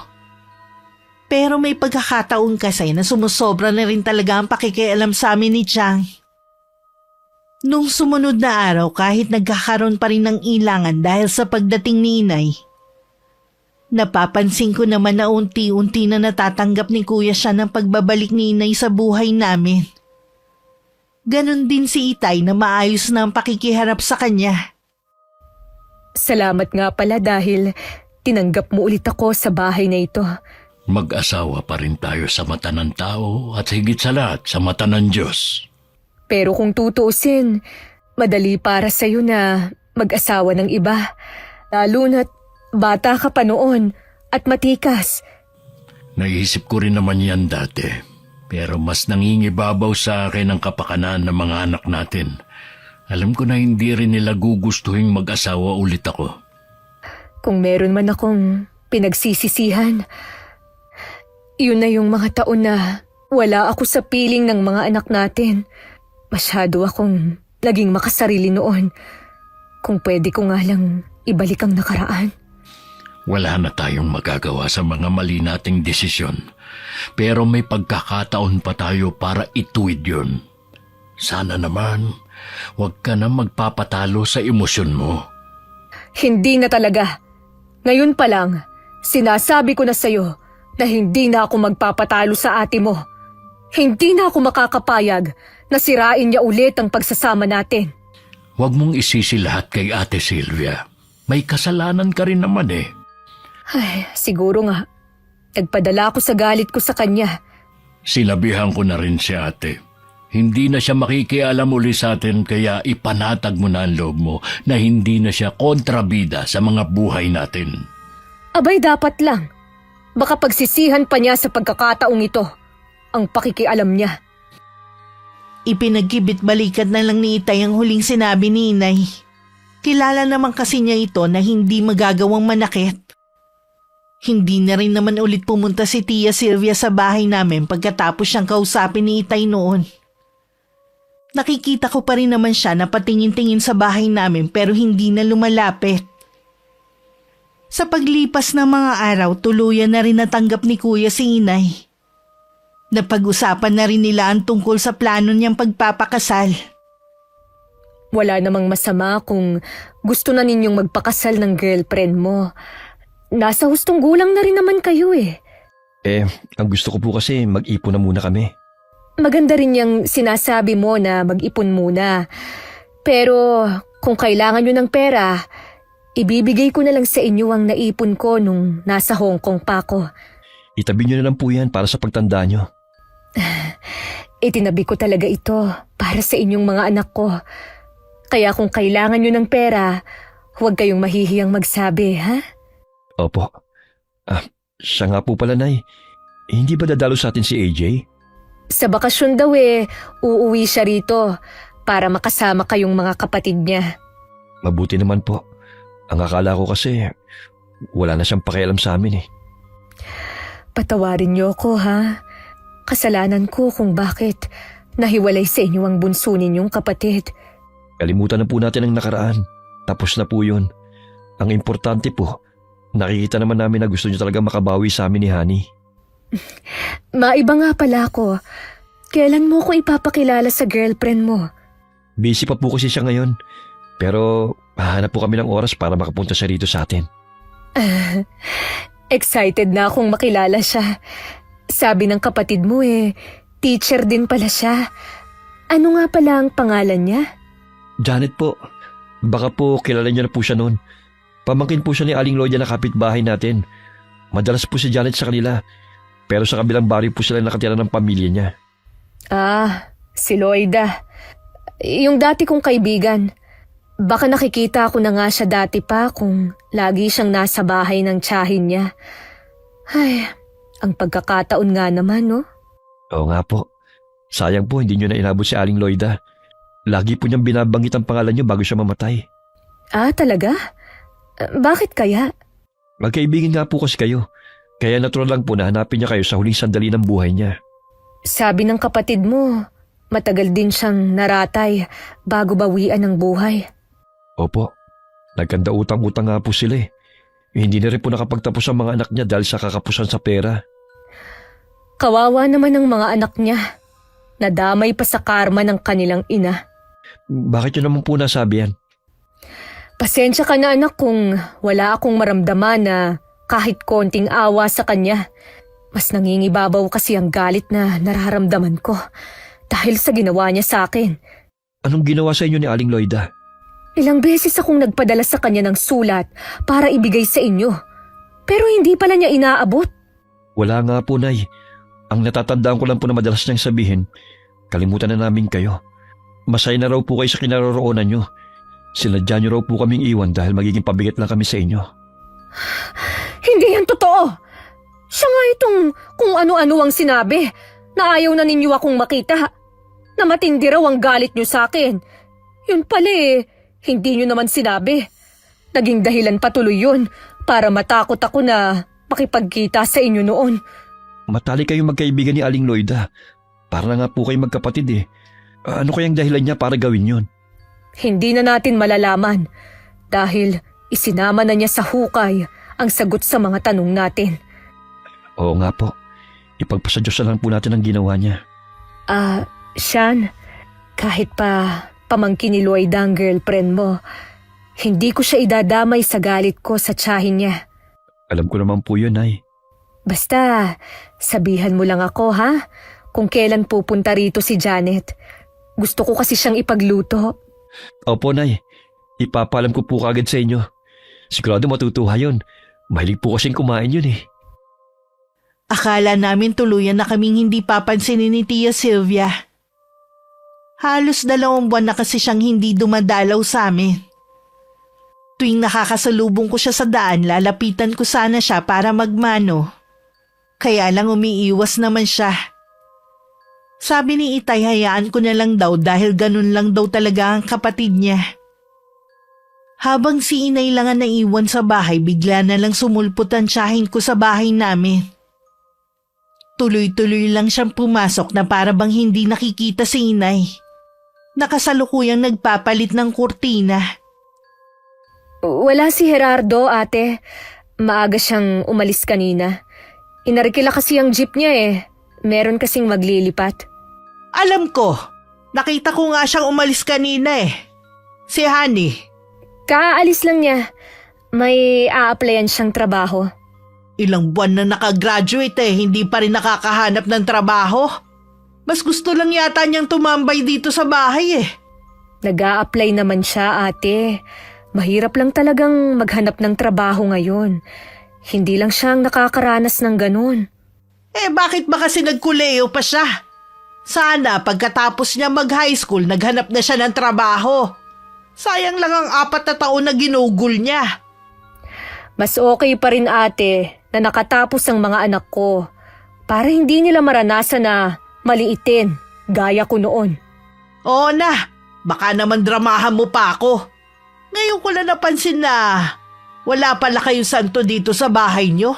Speaker 3: Pero may pagkakataon kasi na sumusobra na rin talaga ang pakikialam sa amin ni Chang. Nung sumunod na araw kahit nagkakaroon pa rin ng ilangan dahil sa pagdating ni Inay, napapansin ko naman na unti-unti na natatanggap ni Kuya siya ng pagbabalik ni Inay sa buhay namin. Ganon din si Itay na maayos na ang pakikiharap sa kanya.
Speaker 2: Salamat nga pala dahil tinanggap mo ulit ako sa bahay na ito.
Speaker 1: Mag-asawa pa rin tayo sa mata ng tao at higit sa lahat sa mata ng Diyos.
Speaker 2: Pero kung tutuusin, madali para sa'yo na mag-asawa ng iba. Lalo na't bata ka pa noon at matikas.
Speaker 1: Naisip ko rin naman yan dati. Pero mas nangingibabaw sa akin ang kapakanan ng mga anak natin. Alam ko na hindi rin nila gugustuhin mag-asawa ulit ako.
Speaker 2: Kung meron man akong pinagsisisihan, yun na yung mga taon na wala ako sa piling ng mga anak natin. Masyado akong naging makasarili noon. Kung pwede ko nga lang ibalik ang nakaraan.
Speaker 1: Wala na tayong magagawa sa mga mali nating desisyon. Pero may pagkakataon pa tayo para ituwid yun. Sana naman, huwag ka na magpapatalo sa emosyon mo.
Speaker 2: Hindi na talaga. Ngayon pa lang, sinasabi ko na sa'yo na hindi na ako magpapatalo sa ate mo. Hindi na ako makakapayag na sirain niya ulit ang pagsasama natin.
Speaker 1: Huwag mong isisi lahat kay Ate Sylvia. May kasalanan ka rin naman eh.
Speaker 2: Ay, siguro nga. Nagpadala ako sa galit ko sa kanya.
Speaker 1: Sinabihan ko na rin si ate. Hindi na siya makikialam uli sa atin kaya ipanatag mo na ang loob mo na hindi na siya kontrabida sa mga buhay natin.
Speaker 2: Abay, dapat lang. Baka pagsisihan pa niya sa pagkakataong ito ang pakikialam niya.
Speaker 3: Ipinagkibit-balikat na lang ni Itay ang huling sinabi ni Inay. Kilala naman kasi niya ito na hindi magagawang manakit. Hindi na rin naman ulit pumunta si Tia Sylvia sa bahay namin pagkatapos siyang kausapin ni Itay noon. Nakikita ko pa rin naman siya na patingin-tingin sa bahay namin pero hindi na lumalapit. Sa paglipas ng mga araw, tuluyan na rin natanggap ni Kuya si Inay. Napag-usapan na rin nila ang tungkol sa plano niyang pagpapakasal.
Speaker 2: Wala namang masama kung gusto na ninyong magpakasal ng girlfriend mo. Nasa hustong gulang na rin naman kayo eh.
Speaker 6: Ang gusto ko po kasi mag-ipon na muna kami.
Speaker 2: Maganda rin yung sinasabi mo na mag-ipon muna. Pero kung kailangan nyo ng pera, ibibigay ko na lang sa inyo ang naipon ko nung nasa Hong Kong pa ako.
Speaker 6: Itabi nyo na lang po yan para sa pagtanda nyo.
Speaker 2: Itinabi ko talaga ito para sa inyong mga anak ko. Kaya kung kailangan nyo ng pera, huwag kayong mahihiyang magsabi, ha?
Speaker 6: Opo. Siya nga po pala, Nay. Hindi ba dadalo sa atin si AJ?
Speaker 2: Sa bakasyon daw uuwi siya rito para makasama kayong mga kapatid niya.
Speaker 6: Mabuti naman po. Ang akala ko kasi wala na siyang pakialam sa amin eh.
Speaker 2: Patawarin niyo ako, ha? Kasalanan ko kung bakit nahiwalay sa inyo ang bunso ninyong kapatid.
Speaker 6: Kalimutan na po natin ang nakaraan. Tapos na po yun. Ang importante po, Nakikita naman namin na gusto niyo talaga makabawi sa amin ni Honey.
Speaker 2: Maiba nga pala ako. Kailan mo ko ipapakilala sa girlfriend mo?
Speaker 6: Busy pa po kasi siya ngayon. Pero hahanap po kami ng oras para makapunta siya rito sa atin.
Speaker 2: Excited na akong makilala siya. Sabi ng kapatid mo teacher din pala siya. Ano nga pala ang pangalan niya?
Speaker 6: Janet po. Baka po kilala niyo na po siya noon. Pamangkin po siya ni Aling Lloyda na kapitbahay natin. Madalas po si Janet sa kanila. Pero sa kabilang baryo po sila nakatira ng pamilya niya.
Speaker 2: Ah, si Lloyda. Yung dati kong kaibigan. Baka nakikita ko na nga siya dati pa kung lagi siyang nasa bahay ng tiyahin niya. Ay, ang pagkakataon nga naman, no?
Speaker 6: Oo nga po. Sayang po hindi niyo na inabot si Aling Lloyda. Lagi po niyang binabanggit ang pangalan niyo bago siya mamatay.
Speaker 2: Ah, talaga? Bakit kaya?
Speaker 6: Magkaibigan nga po kasi kayo. Kaya natural lang po na hanapin niya kayo sa huling sandali ng buhay niya.
Speaker 2: Sabi ng kapatid mo, matagal din siyang naratay bago bawian ng buhay.
Speaker 6: Opo. Nagkanda utang-utang nga po sila eh. Hindi na rin po nakapagtapos ang mga anak niya dahil sa kakapusan sa pera.
Speaker 2: Kawawa naman ang mga anak niya. Nadamay pa sa karma ng kanilang ina.
Speaker 6: Bakit yun naman po nasabi yan?
Speaker 2: Pasensya ka na anak kung wala akong maramdaman na kahit konting awa sa kanya. Mas nangingibabaw kasi ang galit na nararamdaman ko dahil sa ginawa niya sa akin.
Speaker 6: Anong ginawa sa inyo ni Aling Lloyda?
Speaker 2: Ilang beses akong nagpadala sa kanya ng sulat para ibigay sa inyo. Pero hindi pala niya inaabot.
Speaker 6: Wala nga po, Nay. Ang natatandaan ko lang po na madalas niyang sabihin, kalimutan na namin kayo. Masaya na raw po kayo sa kinaroroonan niyo. Sinadya niyo raw po kaming iwan dahil magiging pabigat lang kami sa inyo.
Speaker 2: Hindi yan totoo. Siya nga itong kung ano-ano ang sinabi na ayaw na ninyo akong makita. Na matindi raw ang galit niyo sa akin. Yun pala hindi niyo naman sinabi. Naging dahilan patuloy yun para matakot ako na makipagkita sa inyo noon.
Speaker 6: Matali kayong magkaibigan ni Aling Lloyda. Para na nga po kayong magkapatid eh. Ano kayang dahilan niya para gawin yun?
Speaker 2: Hindi na natin malalaman dahil isinama na niya sa hukay ang sagot sa mga tanong natin.
Speaker 6: Oo nga po. Ipagpasa Diyos na lang po natin ang ginawa niya.
Speaker 2: Sean, kahit pa pamangkin ni Lloyda ang girlfriend mo, hindi ko siya idadamay sa galit ko sa tiyahin niya.
Speaker 6: Alam ko naman po yun, Nay.
Speaker 2: Basta, sabihan mo lang ako ha, kung kailan pupunta rito si Janet. Gusto ko kasi siyang ipagluto.
Speaker 6: Opo, Nay. Ipapalam ko po kagad sa inyo. Sigurado matutuwa yun. Mahilig po kasing kumain yun eh.
Speaker 3: Akala namin tuluyan na kaming hindi papansinin ni Tia Sylvia. Halos 2 buwan na kasi siyang hindi dumadalaw sa amin. Tuwing nakakasalubong ko siya sa daan, lalapitan ko sana siya para magmano. Kaya lang umiiwas naman siya. Sabi ni Itay, hayaan ko na lang daw dahil ganun lang daw talaga ang kapatid niya. Habang si Inay lang ang naiwan sa bahay, bigla na lang sumulpot ang tiyahin ko sa bahay namin. Tuloy-tuloy lang siyang pumasok na para bang hindi nakikita si Inay. Nakasalukuyang nagpapalit ng kurtina.
Speaker 2: Wala si Gerardo, ate. Maaga siyang umalis kanina. Inarkila kasi ang jeep niya Meron kasing maglilipat.
Speaker 3: Alam ko, nakita ko nga siyang umalis kanina Si Honey.
Speaker 2: Kaalis lang niya. May a-applyan siyang trabaho.
Speaker 3: Ilang buwan na nakagraduate hindi pa rin nakakahanap ng trabaho. Mas gusto lang yata niyang tumambay dito sa bahay
Speaker 2: Nag-a-apply naman siya, ate. Mahirap lang talagang maghanap ng trabaho ngayon. Hindi lang siyang nakakaranas ng ganun.
Speaker 3: Bakit ba kasi nagkuleo pa siya? Sana pagkatapos niya mag-high school, naghanap na siya ng trabaho. Sayang lang ang 4 na taon na ginugol niya.
Speaker 2: Mas okay pa rin, ate, na nakatapos ang mga anak ko para hindi nila maranasan na maliitin gaya ko noon.
Speaker 3: Oo na, baka naman dramahan mo pa ako. Ngayon ko lang napansin na wala pala kayong santo dito sa bahay niyo.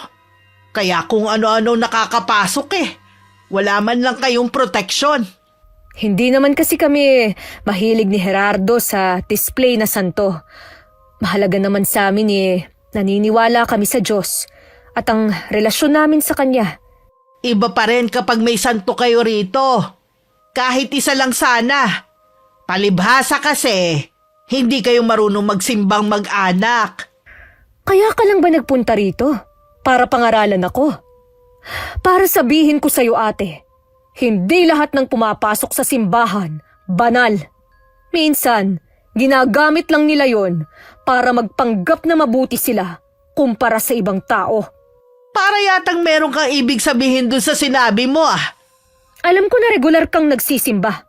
Speaker 3: Kaya kung ano-ano nakakapasok wala man lang kayong proteksyon.
Speaker 2: Hindi naman kasi kami mahilig ni Gerardo sa display na santo. Mahalaga naman sa amin Naniniwala kami sa Diyos at ang relasyon namin sa Kanya.
Speaker 4: Iba pa rin kapag may santo kayo rito. Kahit isa lang sana. Palibhasa kasi, hindi kayo marunong magsimbang mag-anak.
Speaker 2: Kaya ka lang ba nagpunta rito? Para pangaralan ako? Para sabihin ko sa'yo, ate, hindi lahat ng pumapasok sa simbahan banal. Minsan, ginagamit lang nila yon para magpanggap na mabuti sila kumpara sa ibang tao.
Speaker 4: Para yatang meron kang ibig sabihin dun sa sinabi mo ah.
Speaker 2: Alam ko na regular kang nagsisimba,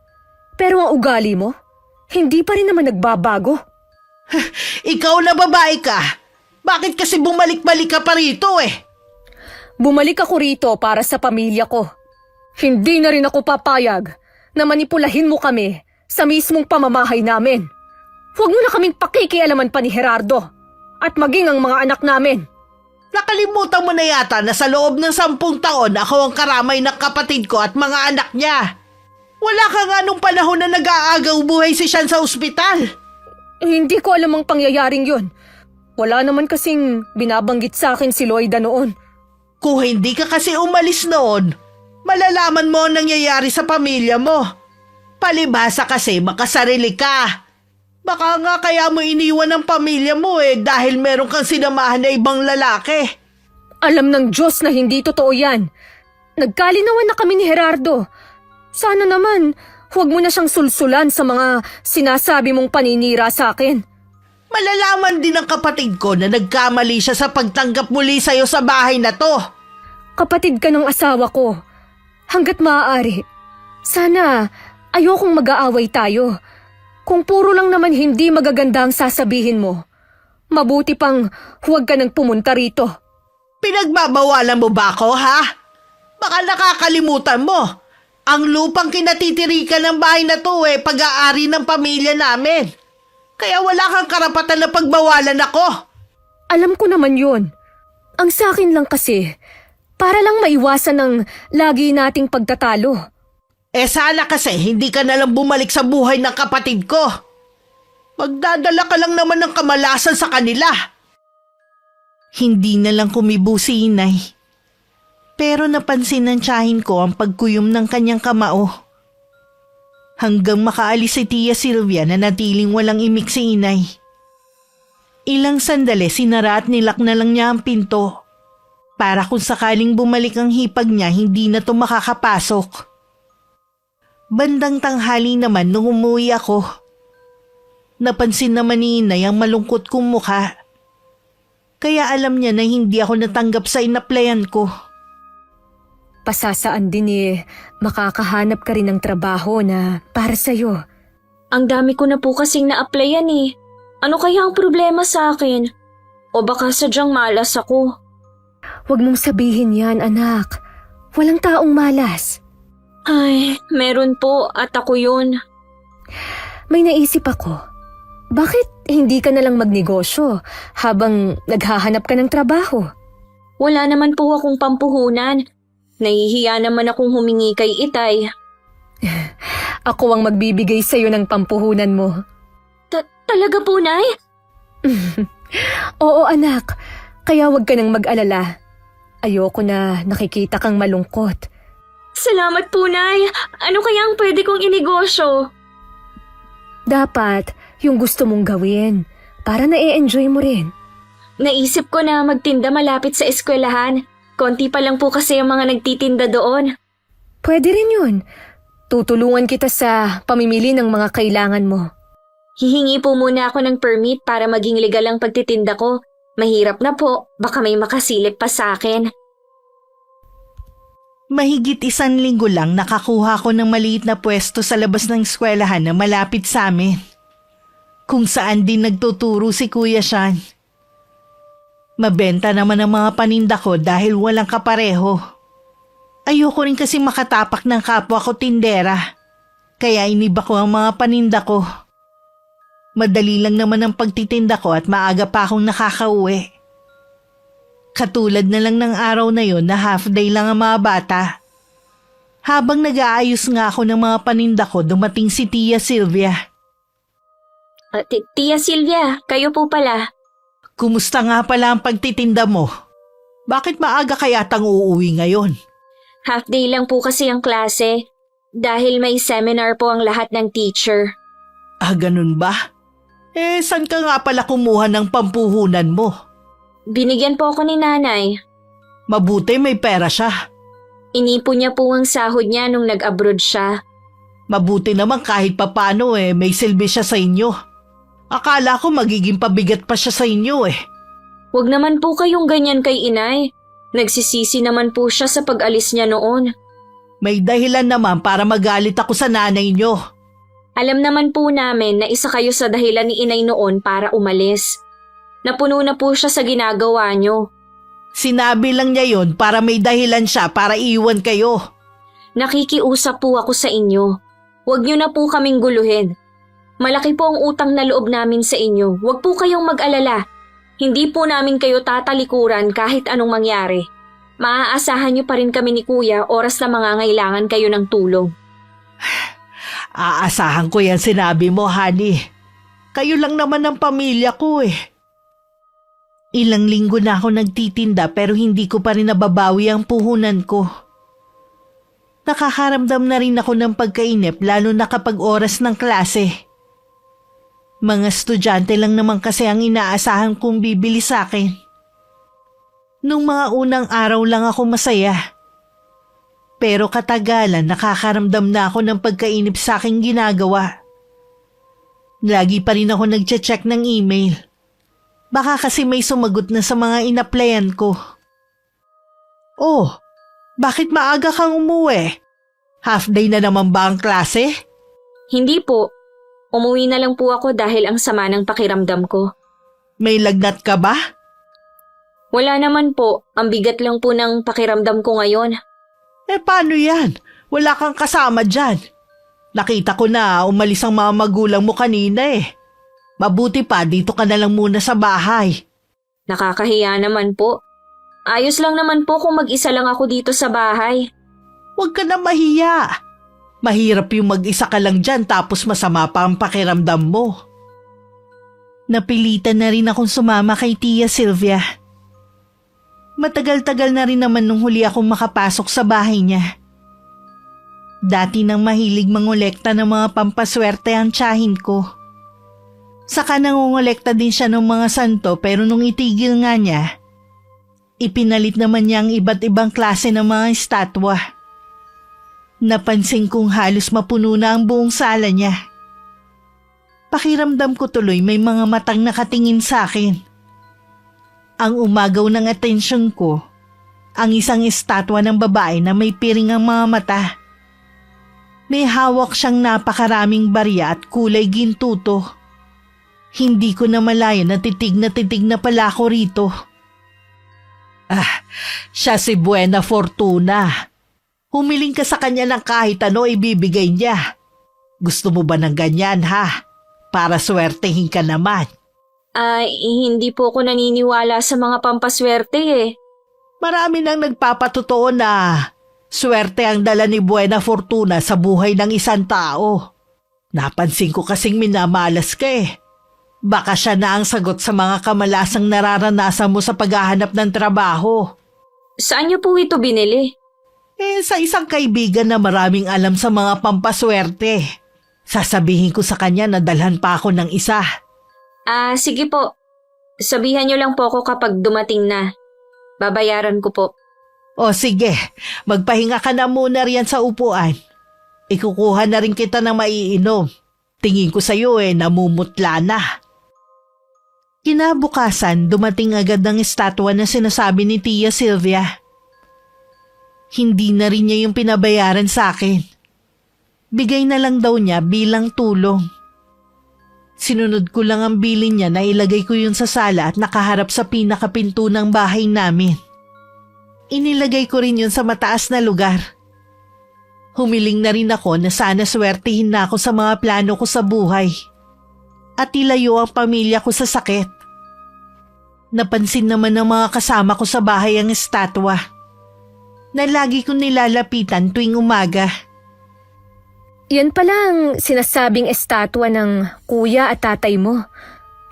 Speaker 2: pero ang ugali mo, hindi pa rin naman nagbabago.
Speaker 4: Ikaw na babae ka. Bakit kasi bumalik-balik ka pa rito eh?
Speaker 2: Bumalik ako rito para sa pamilya ko. Hindi na rin ako papayag na manipulahin mo kami sa mismong pamamahay namin. Huwag mo na kaming pakikialaman pa ni Gerardo at maging ang mga anak namin.
Speaker 4: Nakalimutan mo na yata na sa loob ng 10 taon ako ang karamay ng kapatid ko at mga anak niya. Wala ka nga nung panahon na nag-aagaw buhay si Sean sa ospital.
Speaker 2: Hindi ko alam ang pangyayaring yun. Wala naman kasing binabanggit sa akin si Loida noon.
Speaker 4: Kung hindi ka kasi umalis noon, malalaman mo ang nangyayari sa pamilya mo. Palibhasa kasi makasarili ka. Baka nga kaya mo iniwan ang pamilya mo dahil meron kang sinamahan na ibang lalaki.
Speaker 2: Alam ng Diyos na hindi totoo yan. Nagkalinawan na kami ni Gerardo. Sana naman, huwag mo na siyang sulsulan sa mga sinasabi mong paninira sa akin.
Speaker 4: Malalaman din ng kapatid ko na nagkamali siya sa pagtanggap muli sa'yo sa bahay na to.
Speaker 2: Kapatid ka ng asawa ko. Hanggat maaari. Sana ayokong mag-aaway tayo. Kung puro lang naman hindi magaganda ang sasabihin mo, mabuti pang huwag ka nang pumunta rito.
Speaker 4: Pinagbabawalan mo ba ako, ha? Baka nakakalimutan mo. Ang lupang kinatitirikan ng bahay na to pag-aari ng pamilya namin. Kaya wala kang karapatan na pagbawalan ako.
Speaker 2: Alam ko naman yun. Ang sakin lang kasi, para lang maiwasan ng lagi nating pagtatalo.
Speaker 4: Sana kasi hindi ka nalang bumalik sa buhay ng kapatid ko. Magdadala ka lang naman ng kamalasan sa kanila.
Speaker 3: Hindi na lang kumibo si inay. Pero napansin ng tiyahin ko ang pagkuyom ng kanyang kamao. Hanggang makaalis si Tia Silvia na natiling walang imik si inay. Ilang sandali sinara at nilak na lang niya ang pinto. Para kung sakaling bumalik ang hipag niya, hindi na to makakapasok. Bandang tanghali naman nung umuwi ako. Napansin naman ni inay ang malungkot kong mukha. Kaya alam niya na hindi ako natanggap sa inaplayan ko.
Speaker 2: Pasasaan din makakahanap ka rin ng trabaho na para sa'yo.
Speaker 5: Ang dami ko na po kasing na-applyan eh. Ano kaya ang problema sa akin? O baka sadyang malas ako?
Speaker 2: Huwag mong sabihin yan, anak. Walang taong malas.
Speaker 5: Ay, meron po at ako yun.
Speaker 2: May naisip ako. Bakit hindi ka nalang magnegosyo habang naghahanap ka ng trabaho?
Speaker 5: Wala naman po akong pampuhunan. Nahihiya naman akong humingi kay Itay.
Speaker 2: Ako ang magbibigay sa'yo ng pampuhunan mo.
Speaker 5: Talaga po, Nay?
Speaker 2: Oo, anak. Kaya huwag ka nang mag-alala. Ayoko na nakikita kang malungkot.
Speaker 5: Salamat po, Nay. Ano kaya ang pwede kong inegosyo?
Speaker 2: Dapat yung gusto mong gawin para na-e-enjoy mo rin.
Speaker 5: Naisip ko na magtinda malapit sa eskwelahan. Konti pa lang po kasi ang mga nagtitinda doon.
Speaker 2: Pwede rin yun. Tutulungan kita sa pamimili ng mga kailangan mo.
Speaker 5: Hihingi po muna ako ng permit para maging legal ang pagtitinda ko. Mahirap na po, baka may makasilip pa sa akin.
Speaker 3: Mahigit 1 linggo lang nakakuha ko ng maliit na pwesto sa labas ng eskwelahan na malapit sa amin. Kung saan din nagtuturo si Kuya Sean. Mabenta naman ang mga paninda ko dahil walang kapareho. Ayoko rin kasi makatapak ng kapwa ko tindera. Kaya iniba ko ang mga paninda ko. Madali lang naman ang pagtitinda ko at maaga pa akong nakakauwi. Katulad na lang ng araw na yon na half day lang ang mga bata. Habang nag-aayos nga ako ng mga paninda ko, dumating si Tia Silvia.
Speaker 5: Tia Silvia, kayo po pala.
Speaker 4: kumusta nga pala ang pagtitinda mo? Bakit maaga kayatang uuwi ngayon?
Speaker 5: Half day lang po kasi ang klase. Dahil may seminar po ang lahat ng teacher.
Speaker 4: Ganun ba? Saan ka nga pala kumuha ng pampuhunan mo?
Speaker 5: Binigyan po ako ni nanay.
Speaker 4: Mabuti may pera siya.
Speaker 5: Inipon niya po ang sahod niya nung nag-abroad siya.
Speaker 4: Mabuti naman kahit papano may silbi siya sa inyo. Akala ko magiging pabigat pa siya sa inyo
Speaker 5: Huwag naman po kayong ganyan kay inay. Nagsisisi naman po siya sa pag-alis niya noon.
Speaker 4: May dahilan naman para magalit ako sa nanay niyo.
Speaker 5: Alam naman po namin na isa kayo sa dahilan ni inay noon para umalis. Napuno na po siya sa ginagawa niyo.
Speaker 4: Sinabi lang niya yon para may dahilan siya para iwan kayo.
Speaker 5: Nakikiusap po ako sa inyo. Huwag niyo na po kaming guluhin. Malaki po ang utang na loob namin sa inyo. Huwag po kayong mag-alala. Hindi po namin kayo tatalikuran kahit anong mangyari. Maaasahan niyo pa rin kami ni Kuya oras na mangangailangan kayo ng tulong.
Speaker 4: Aasahan ko yan sinabi mo, honey. Kayo lang naman ang pamilya ko
Speaker 3: Ilang linggo na ako nagtitinda pero hindi ko pa rin nababawi ang puhunan ko. Nakakaramdam na rin ako ng pagkainip lalo na kapag oras ng klase. Mga estudyante lang naman kasi ang inaasahan kong bibili sa akin. Nung mga unang araw lang ako masaya. Pero katagalan nakakaramdam na ako ng pagkainip sa aking ginagawa. Lagi pa rin ako nagche-check ng email. Baka kasi may sumagot na sa mga inaplayan ko. Oh, bakit maaga kang umuwi? Half day na naman ba ang klase?
Speaker 5: Hindi po. Umuwi na lang po ako dahil ang sama ng pakiramdam ko.
Speaker 4: May lagnat ka ba?
Speaker 5: Wala naman po. Ang bigat lang po ng pakiramdam ko ngayon.
Speaker 4: Paano yan? Wala kang kasama dyan. Nakita ko na umalis ang mga magulang mo kanina Mabuti pa dito ka na lang muna sa bahay.
Speaker 5: Nakakahiya naman po. Ayos lang naman po kung mag-isa lang ako dito sa bahay.
Speaker 4: Huwag ka na mahiya. Mahirap yung mag-isa ka lang dyan tapos masama pa ang pakiramdam mo.
Speaker 3: Napilitan na rin akong sumama kay Tia Sylvia. Matagal-tagal na rin naman nung huli akong makapasok sa bahay niya. Dati nang mahilig mangolekta ng mga pampaswerte ang tiyahin ko. Saka nangongolekta din siya ng mga santo pero nung itigil nga niya, ipinalit naman niya ang iba't ibang klase ng mga estatwa. Napansin kong halos mapuno na ang buong sala niya. Pakiramdam ko tuloy may mga matang nakatingin sa akin. Ang umagaw ng atensyon ko, ang isang estatwa ng babae na may piring ang mga mata. May hawak siyang napakaraming barya at kulay gintuto. Hindi ko na malaya na titig na pala ako rito.
Speaker 4: Siya si Buena Fortuna. Humiling ka sa kanya ng kahit ano ibibigay niya. Gusto mo ba ng ganyan Para swertehin ka naman.
Speaker 5: Hindi po ako naniniwala sa mga pampaswerte
Speaker 4: Marami nang nagpapatotoo na swerte ang dala ni Buena Fortuna sa buhay ng isang tao. Napansin ko kasing minamalas ka Baka siya na ang sagot sa mga kamalasang nararanasan mo sa paghahanap ng trabaho.
Speaker 5: Saan niyo po ito binili?
Speaker 4: Sa isang kaibigan na maraming alam sa mga pampaswerte. Sasabihin ko sa kanya na dalhan pa ako ng isa.
Speaker 5: Sige po. Sabihan niyo lang po ako kapag dumating na. Babayaran ko po.
Speaker 4: O sige, magpahinga ka na muna riyan sa upuan. Ikukuha na rin kita ng maiinom. Tingin ko sa'yo namumutla na.
Speaker 3: Kinabukasan, dumating agad ang estatwa na sinasabi ni Tia Sylvia. Hindi na rin niya yung pinabayaran sa akin. Bigay na lang daw niya bilang tulong. Sinunod ko lang ang bilin niya na ilagay ko yun sa sala at nakaharap sa pinakapinto ng bahay namin. Inilagay ko rin yun sa mataas na lugar. Humiling na rin ako na sana swertihin na ako sa mga plano ko sa buhay. At ilayo ang pamilya ko sa sakit. Napansin naman ng mga kasama ko sa bahay ang estatwa na lagi kong nilalapitan tuwing umaga.
Speaker 2: Yan pala ang sinasabing estatwa ng kuya at tatay mo.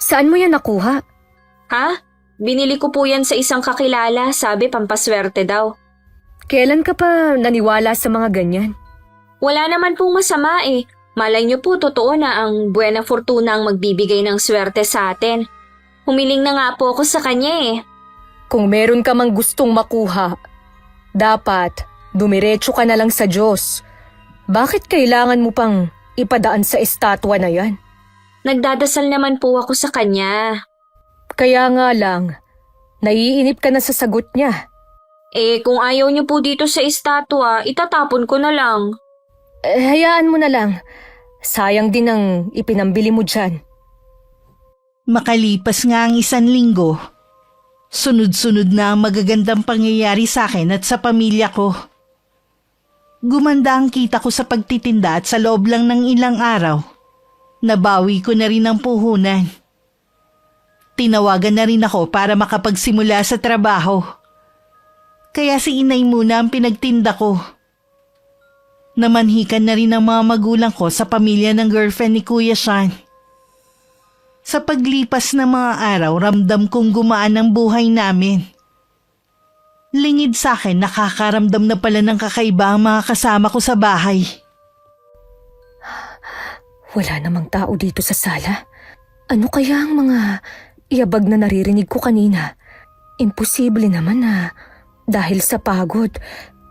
Speaker 2: Saan mo yan nakuha?
Speaker 5: Ha? Binili ko po yan sa isang kakilala, sabi pampaswerte daw.
Speaker 2: Kailan ka pa naniwala sa mga ganyan?
Speaker 5: Wala naman pong masama eh. Malay niyo po totoo na ang Buena Fortuna ang magbibigay ng swerte sa atin. Humiling na nga po ako sa kanya eh.
Speaker 2: Kung meron ka mang gustong makuha, dapat dumiretso ka na lang sa Diyos. Bakit kailangan mo pang ipadaan sa estatwa na yan?
Speaker 5: Nagdadasal naman po ako sa kanya.
Speaker 2: Kaya nga lang, naiinip ka na sa sagot niya.
Speaker 5: Eh kung ayaw niyo po dito sa estatwa, itatapon ko na lang.
Speaker 2: Hayaan mo na lang. Sayang din ang ipinambili mo dyan.
Speaker 3: Makalipas nga ang 1 linggo, sunod-sunod na ang magagandang pangyayari sa akin at sa pamilya ko. Gumanda ang kita ko sa pagtitinda at sa loob lang ng ilang araw, nabawi ko na rin ang puhunan. Tinawagan na rin ako para makapagsimula sa trabaho. Kaya si inay muna ang pinagtinda ko. Namanhikan na rin ang mga magulang ko sa pamilya ng girlfriend ni Kuya Sean. Sa paglipas ng mga araw, ramdam kong gumaan ang buhay namin. Lingid sa akin, nakakaramdam na pala ng kakaiba ang mga kasama ko sa bahay.
Speaker 2: Wala namang tao dito sa sala. Ano kaya ang mga iabag na naririnig ko kanina? Imposible naman na dahil sa pagod.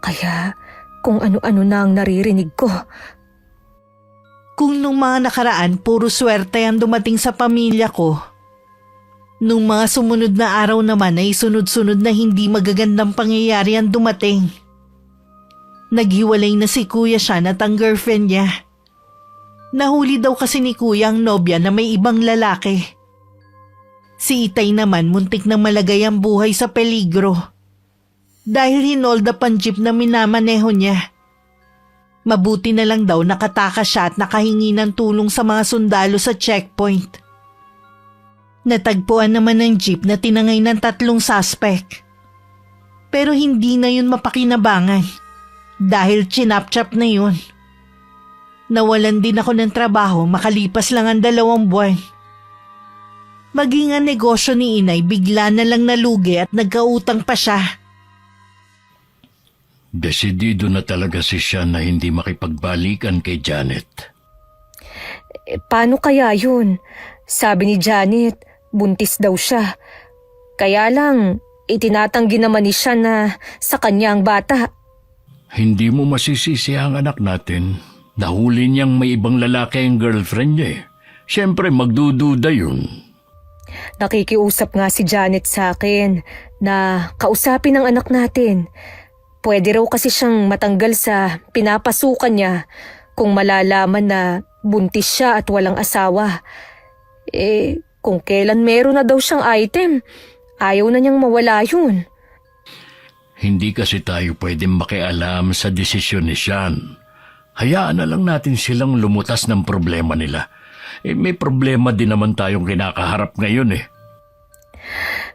Speaker 2: Kaya kung ano-ano na ang naririnig ko.
Speaker 3: Kung nung mga nakaraan puro swerte ang dumating sa pamilya ko, nung mga sumunod na araw naman ay sunod-sunod na hindi magagandang pangyayari ang dumating. Naghiwalay na si Kuya Sean at ang girlfriend niya. Nahuli daw kasi ni Kuya ang nobya na may ibang lalaki. Si Itay naman muntik na malagay ang buhay sa peligro. Dahil hinold up ang jeep na minamaneho niya. Mabuti na lang daw nakatakas siya at nakahingi ng tulong sa mga sundalo sa checkpoint. Natagpuan naman ng jeep na tinangay ng 3 suspect. Pero hindi na yun mapakinabangan dahil chinap-chap na yun. Nawalan din ako ng trabaho makalipas lang ang 2 buwan. Maging ang negosyo ni inay bigla na lang nalugi at nagkautang pa siya.
Speaker 1: Desidido na talaga si Sean na hindi makipagbalikan kay Janet.
Speaker 2: Paano kaya yun? Sabi ni Janet, buntis daw siya. Kaya lang, itinatanggi naman ni Sean na sa kanya ang bata.
Speaker 1: Hindi mo masisisi ang anak natin. Nahuli niyang may ibang lalaki ang girlfriend niya eh. Siyempre magdududa yun.
Speaker 2: Nakikiusap nga si Janet sa akin na kausapin ang anak natin. Pwede raw kasi siyang matanggal sa pinapasukan niya kung malalaman na buntis siya at walang asawa. Kung kailan meron na daw siyang item, ayaw na niyang mawala yun.
Speaker 1: Hindi kasi tayo pwedeng makialam sa desisyon ni Sean. Hayaan na lang natin silang lumutas ng problema nila. May problema din naman tayong kinakaharap ngayon eh.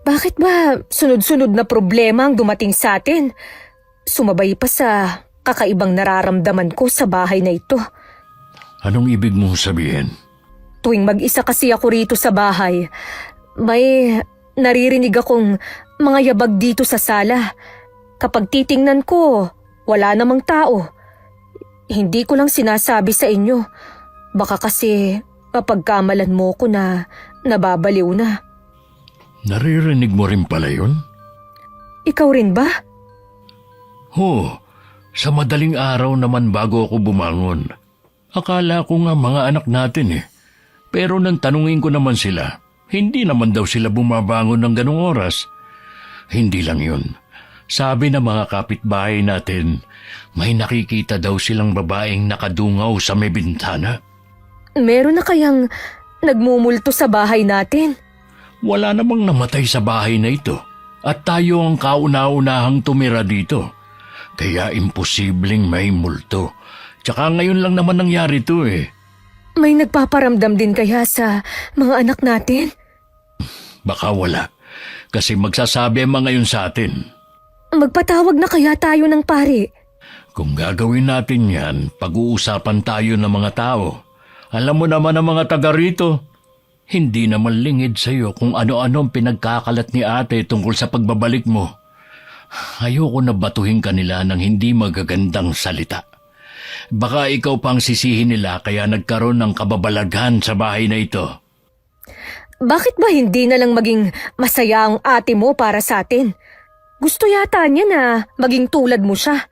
Speaker 2: Bakit ba sunod-sunod na problema ang dumating sa atin? Sumabay pa sa kakaibang nararamdaman ko sa bahay na ito.
Speaker 1: Anong ibig mong sabihin?
Speaker 2: Tuwing mag-isa kasi ako rito sa bahay, may naririnig akong mga yabag dito sa sala. Kapag titingnan ko, wala namang tao. Hindi ko lang sinasabi sa inyo. Baka kasi mapagkamalan mo ko na nababaliw na.
Speaker 1: Naririnig mo rin pala yun?
Speaker 2: Ikaw rin ba?
Speaker 1: Sa madaling araw naman bago ako bumangon. Akala ko nga mga anak natin eh. Pero nang tanungin ko naman sila, hindi naman daw sila bumabangon ng ganong oras. Hindi lang yun. Sabi ng mga kapitbahay natin, may nakikita daw silang babaeng nakadungaw sa may bintana.
Speaker 2: Meron na kayang nagmumulto sa bahay natin?
Speaker 1: Wala namang namatay sa bahay na ito. At tayo ang kauna-unahang tumira dito. Kaya imposibleng may multo. Tsaka ngayon lang naman nangyari to eh.
Speaker 2: May nagpaparamdam din kaya sa mga anak natin?
Speaker 1: Baka wala. Kasi magsasabi ang mga yun sa atin.
Speaker 2: Magpatawag na kaya tayo ng pari.
Speaker 1: Kung gagawin natin yan, pag-uusapan tayo ng mga tao. Alam mo naman ang mga taga rito. Hindi naman lingid sa'yo kung ano-anong pinagkakalat ni ate tungkol sa pagbabalik mo. Ayoko na batuhin ka nila ng hindi magagandang salita. Baka ikaw pang sisihin nila kaya nagkaroon ng kababalaghan sa bahay na ito.
Speaker 2: Bakit ba hindi na lang maging masaya ang ate mo para sa atin? Gusto yata niya na maging tulad mo siya,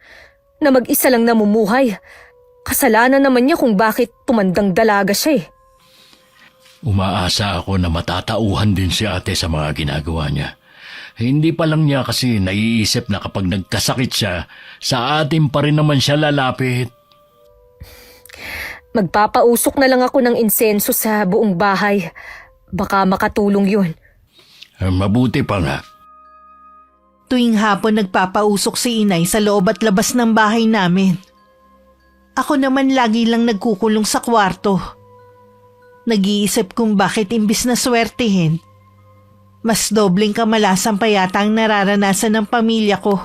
Speaker 2: na mag-isa lang namumuhay. Kasalanan naman niya kung bakit tumandang dalaga siya eh.
Speaker 1: Umaasa ako na matatauhan din si ate sa mga ginagawa niya. Hindi pa lang niya kasi naiisip na kapag nagkasakit siya, sa atin pa rin naman siya lalapit.
Speaker 2: Magpapausok na lang ako ng insenso sa buong bahay. Baka makatulong yun.
Speaker 1: Mabuti pa nga.
Speaker 3: Tuwing hapon nagpapausok si inay sa loob at labas ng bahay namin. Ako naman lagi lang nagkukulong sa kwarto. Nag-iisip kung bakit imbis na swertihin, mas dobleng kamalasan pa yata ang nararanasan ng pamilya ko.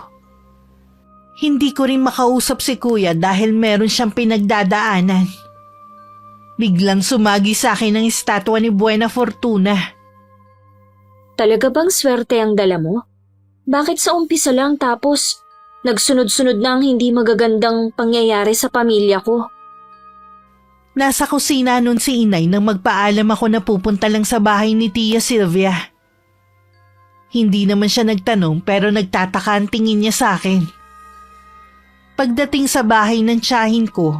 Speaker 3: Hindi ko rin makausap si kuya dahil meron siyang pinagdadaanan. Biglang sumagi sa akin ang estatwa ni Buena Fortuna.
Speaker 5: Talaga bang swerte ang dala mo? Bakit sa umpisa lang tapos nagsunod-sunod na ang hindi magagandang pangyayari sa pamilya ko?
Speaker 3: Nasa kusina nun si inay nang magpaalam ako na pupunta lang sa bahay ni Tia Sylvia. Hindi naman siya nagtanong pero nagtataka ang tingin niya sa akin. Pagdating sa bahay ng tiyahin ko,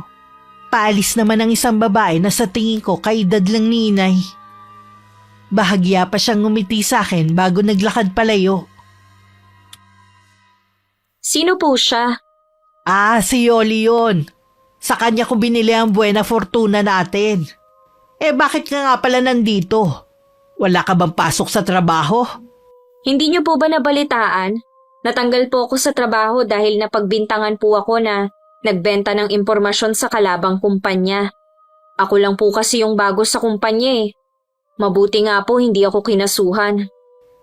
Speaker 3: paalis naman ang isang babae na sa tingin ko kaedad lang ni inay. Bahagya pa siyang ngumiti sa akin bago naglakad palayo.
Speaker 5: Sino po siya?
Speaker 3: Si Yoli yun. Sa kanya ko binili ang Buena Fortuna natin. Bakit ka nga pala nandito? Wala ka bang pasok sa trabaho?
Speaker 5: Hindi niyo po ba nabalitaan? Natanggal po ako sa trabaho dahil napagbintangan po ako na nagbenta ng impormasyon sa kalabang kumpanya. Ako lang po kasi yung bago sa kumpanya eh. Mabuti nga po hindi ako kinasuhan.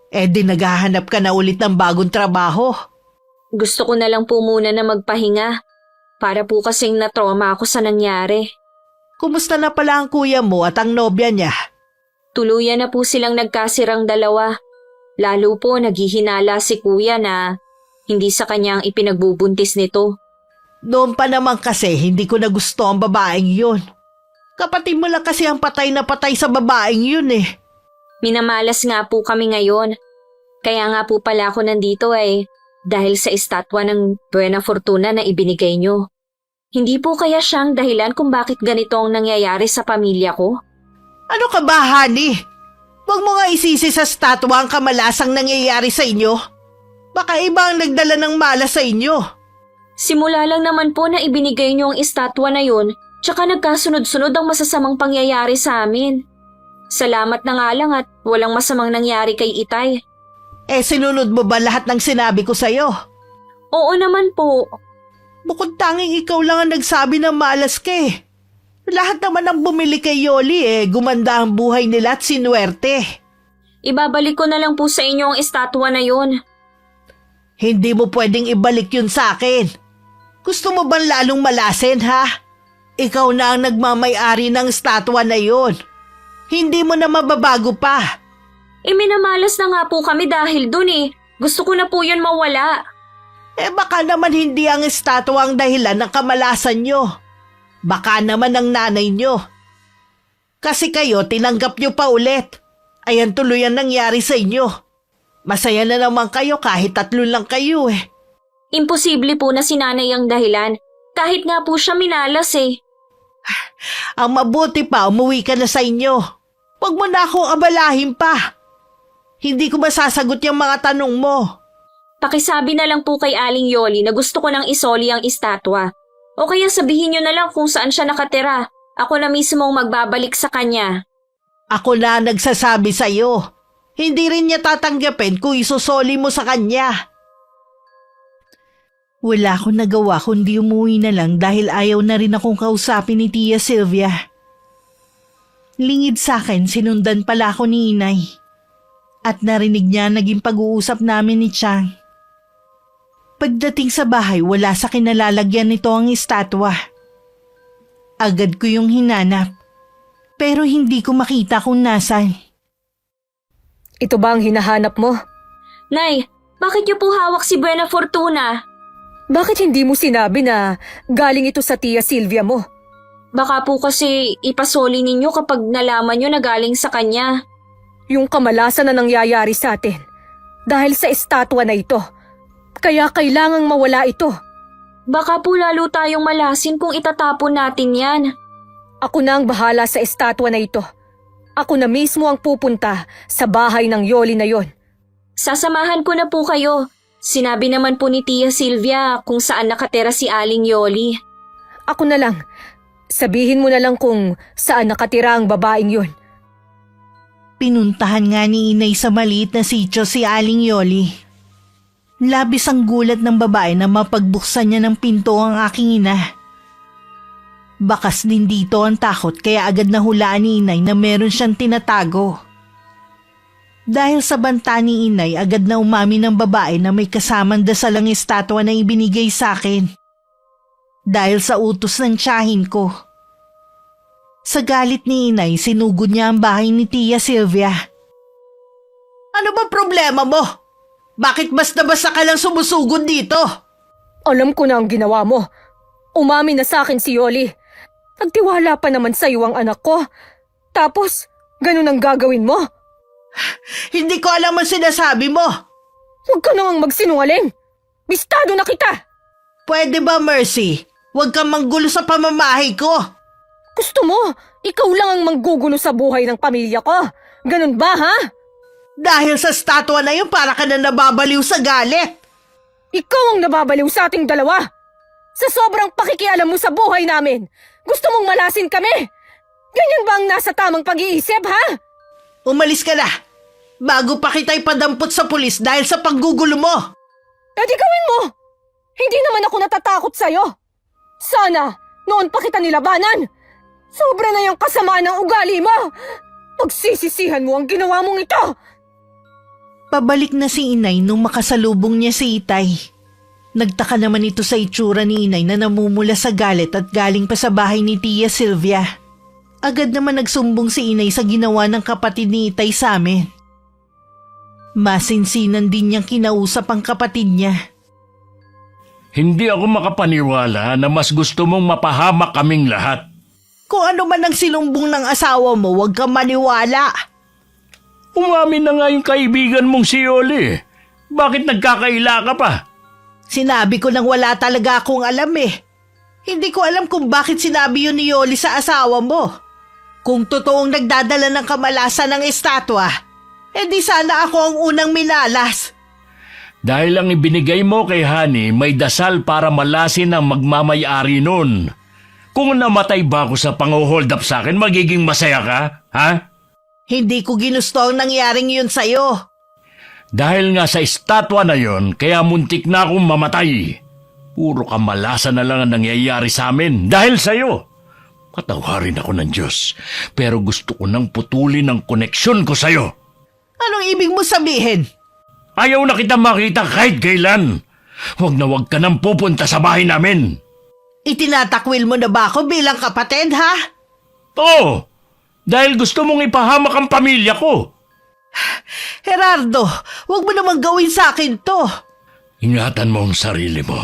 Speaker 3: Di naghahanap ka na ulit ng bagong trabaho.
Speaker 5: Gusto ko na lang po muna na magpahinga. Para po kasing na-trauma ako sa nangyari.
Speaker 3: Kumusta na pala ang kuya mo at ang nobya niya?
Speaker 5: Tuluyan na po silang nagkasirang dalawa. Lalo po naghihinala si kuya na hindi sa kanya ang ipinagbubuntis nito.
Speaker 3: Doon pa naman kasi hindi ko na gusto ang babaeng yun. Kapatid mo lang kasi ang patay na patay sa babaeng yun eh.
Speaker 5: Minamalas nga po kami ngayon. Kaya nga po pala ako nandito dahil sa estatwa ng Buena Fortuna na ibinigay nyo. Hindi po kaya siyang dahilan kung bakit ganito ang nangyayari sa pamilya ko?
Speaker 3: Ano ka ba, honey? Huwag mo nga isisi sa statwa ang kamalasang nangyayari sa inyo. Baka iba ang nagdala ng malas sa inyo.
Speaker 5: Simula lang naman po na ibinigay nyo ang estatwa na yun, tsaka nagkasunod-sunod ang masasamang pangyayari sa amin. Salamat na nga lang at walang masamang nangyari kay Itay.
Speaker 3: Sinunod mo ba lahat ng sinabi ko sa'yo?
Speaker 5: Oo naman po.
Speaker 3: Bukod tanging ikaw lang ang nagsabi na malas ka eh. Lahat naman ang bumili kay Yoli gumanda ang buhay nila at sinuwerte.
Speaker 5: Ibabalik ko na lang po sa inyo ang estatwa na yun.
Speaker 3: Hindi mo pwedeng ibalik yun sa akin. Gusto mo bang lalong malasin ha? Ikaw na ang nagmamay-ari ng estatwa na yun. Hindi mo na mababago pa.
Speaker 5: Minamalas na nga po kami dahil dun eh. Gusto ko na po yun mawala.
Speaker 3: Baka naman hindi ang estatwa ang dahilan ng kamalasan nyo. Baka naman ang nanay nyo. Kasi kayo tinanggap nyo pa ulit. Ayan tuloy ang nangyari sa inyo. Masaya na naman kayo kahit 3 lang kayo eh.
Speaker 5: Imposible po na si nanay ang dahilan. Kahit nga po siya minalas eh.
Speaker 3: Ang mabuti pa umuwi ka na sa inyo. Huwag mo na akong abalahin pa. Hindi ko masasagot yung mga tanong mo.
Speaker 5: Pakisabi na lang po kay Aling Yoli na gusto ko nang isoli ang estatwa. O kaya sabihin niyo na lang kung saan siya nakatira. Ako na mismo ang magbabalik sa kanya.
Speaker 3: Ako na nagsasabi sa'yo. Hindi rin niya tatanggapin kung isusoli mo sa kanya. Wala akong nagawa kundi umuwi na lang dahil ayaw na rin akong kausapin ni Tia Sylvia. Lingid sa akin, sinundan pala ako ni inay. At narinig niya naging pag-uusap namin ni Chang. Pagdating sa bahay, wala sa kinalalagyan nito ang estatwa. Agad ko yung hinanap. pero hindi ko makita kung nasan.
Speaker 2: Ito ba ang hinahanap mo?
Speaker 5: Nay, bakit niyo po hawak si Buena Fortuna?
Speaker 2: Bakit hindi mo sinabi na galing ito sa Tia Silvia mo?
Speaker 5: Baka po kasi ipasoli ninyo kapag nalaman nyo na galing sa kanya.
Speaker 2: Yung kamalasan na nangyayari sa atin dahil sa estatwa na ito. Kaya kailangang mawala ito.
Speaker 5: Baka po lalo tayong malasin kung itatapon natin yan.
Speaker 2: Ako na ang bahala sa estatwa na ito. Ako na mismo ang pupunta sa bahay ng Yoli na yon.
Speaker 5: Sasamahan ko na po kayo. Sinabi naman po ni Tia Silvia kung saan nakatira si Aling Yoli.
Speaker 2: Ako na lang. Sabihin mo na lang kung saan nakatira ang babaeng yon.
Speaker 3: Pinuntahan nga ni inay sa maliit na sityo si Aling Yoli. Labis ang gulat ng babae na mapagbuksan niya ng pinto ang aking ina. Bakas din dito ang takot kaya agad nahulaan ni inay na meron siyang tinatago. Dahil sa banta ni inay, agad na umamin ng babae na may kasamang dasalang estatwa na ibinigay sa akin. Dahil sa utos ng tiyahin ko. Sa galit ni inay, sinugod niya ang bahay ni Tia Silvia.
Speaker 4: Ano ba problema mo? Bakit basta-basta ka lang sumusugod dito?
Speaker 2: Alam ko na ang ginawa mo. Umamin na sa akin si Yoli. Nagtiwala pa naman sa iyo ang anak ko. Tapos, ganun ang gagawin mo?
Speaker 4: Hindi ko alam ang sinasabi mo.
Speaker 2: Huwag ka namang magsinungaling. Bistado na kita.
Speaker 4: Pwede ba, Mercy? Huwag kang manggulo sa pamamahay ko.
Speaker 2: Gusto mo, ikaw lang ang manggugulo sa buhay ng pamilya ko. Ganun ba, ha?
Speaker 4: Dahil sa statwa na yun, para ka na nababaliw sa galit.
Speaker 2: Ikaw ang nababaliw sa ating dalawa. Sa sobrang pakikialam mo sa buhay namin, gusto mong malasin kami. Ganyan ba ang nasa tamang pag-iisip, ha?
Speaker 4: Umalis ka na. Bago pa kita ipadampot sa pulis dahil sa paggugulo mo.
Speaker 2: E di gawin mo. Hindi naman ako natatakot sa'yo. Sana, noon pa kita nilabanan. Sobra na yung kasamaan ng ugali mo. Pagsisisihan mo ang ginawa mong ito.
Speaker 3: Pabalik na si inay nung makasalubong niya si Itay. Nagtaka naman ito sa itsura ni inay na namumula sa galit at galing pa sa bahay ni Tia Silvia. Agad naman nagsumbong si inay sa ginawa ng kapatid ni Itay sa amin. Masinsinan din niyang kinausap ang kapatid niya.
Speaker 1: Hindi ako makapaniwala na mas gusto mong mapahamak kaming lahat.
Speaker 4: Kung ano man ang sinumbong ng asawa mo, huwag kang maniwala.
Speaker 1: Umamin na nga yung kaibigan mong si Yoli. Bakit nagkakaila ka pa?
Speaker 4: Sinabi ko nang wala talaga akong alam eh. Hindi ko alam kung bakit sinabi yun ni Yoli sa asawa mo. Kung totoong nagdadala ng kamalasan ng estatwa, edi sana ako ang unang minalas.
Speaker 1: Dahil ang ibinigay mo kay Honey, may dasal para malasin ang magmamay-ari nun. Kung namatay ba ako sa pang-hold up sa akin, magiging masaya ka, ha?
Speaker 4: Hindi ko ginusto ang nangyaring yun sa'yo.
Speaker 1: Dahil nga sa estatwa na yon, kaya muntik na akong mamatay. Puro kamalasan na lang ang nangyayari sa amin dahil sa'yo. Patawarin ako ng Diyos, pero gusto ko nang putulin ang koneksyon ko sa'yo.
Speaker 4: Anong ibig mo sabihin?
Speaker 1: Ayaw na kita makita kahit kailan. Huwag na huwag ka nang pupunta sa bahay namin.
Speaker 4: Itinatakwil mo na ba ako bilang kapatid, ha?
Speaker 1: Oo, dahil gusto mong ipahamak ang pamilya ko.
Speaker 4: Gerardo, huwag mo namang gawin sa akin to.
Speaker 1: Ingatan mo ang sarili mo.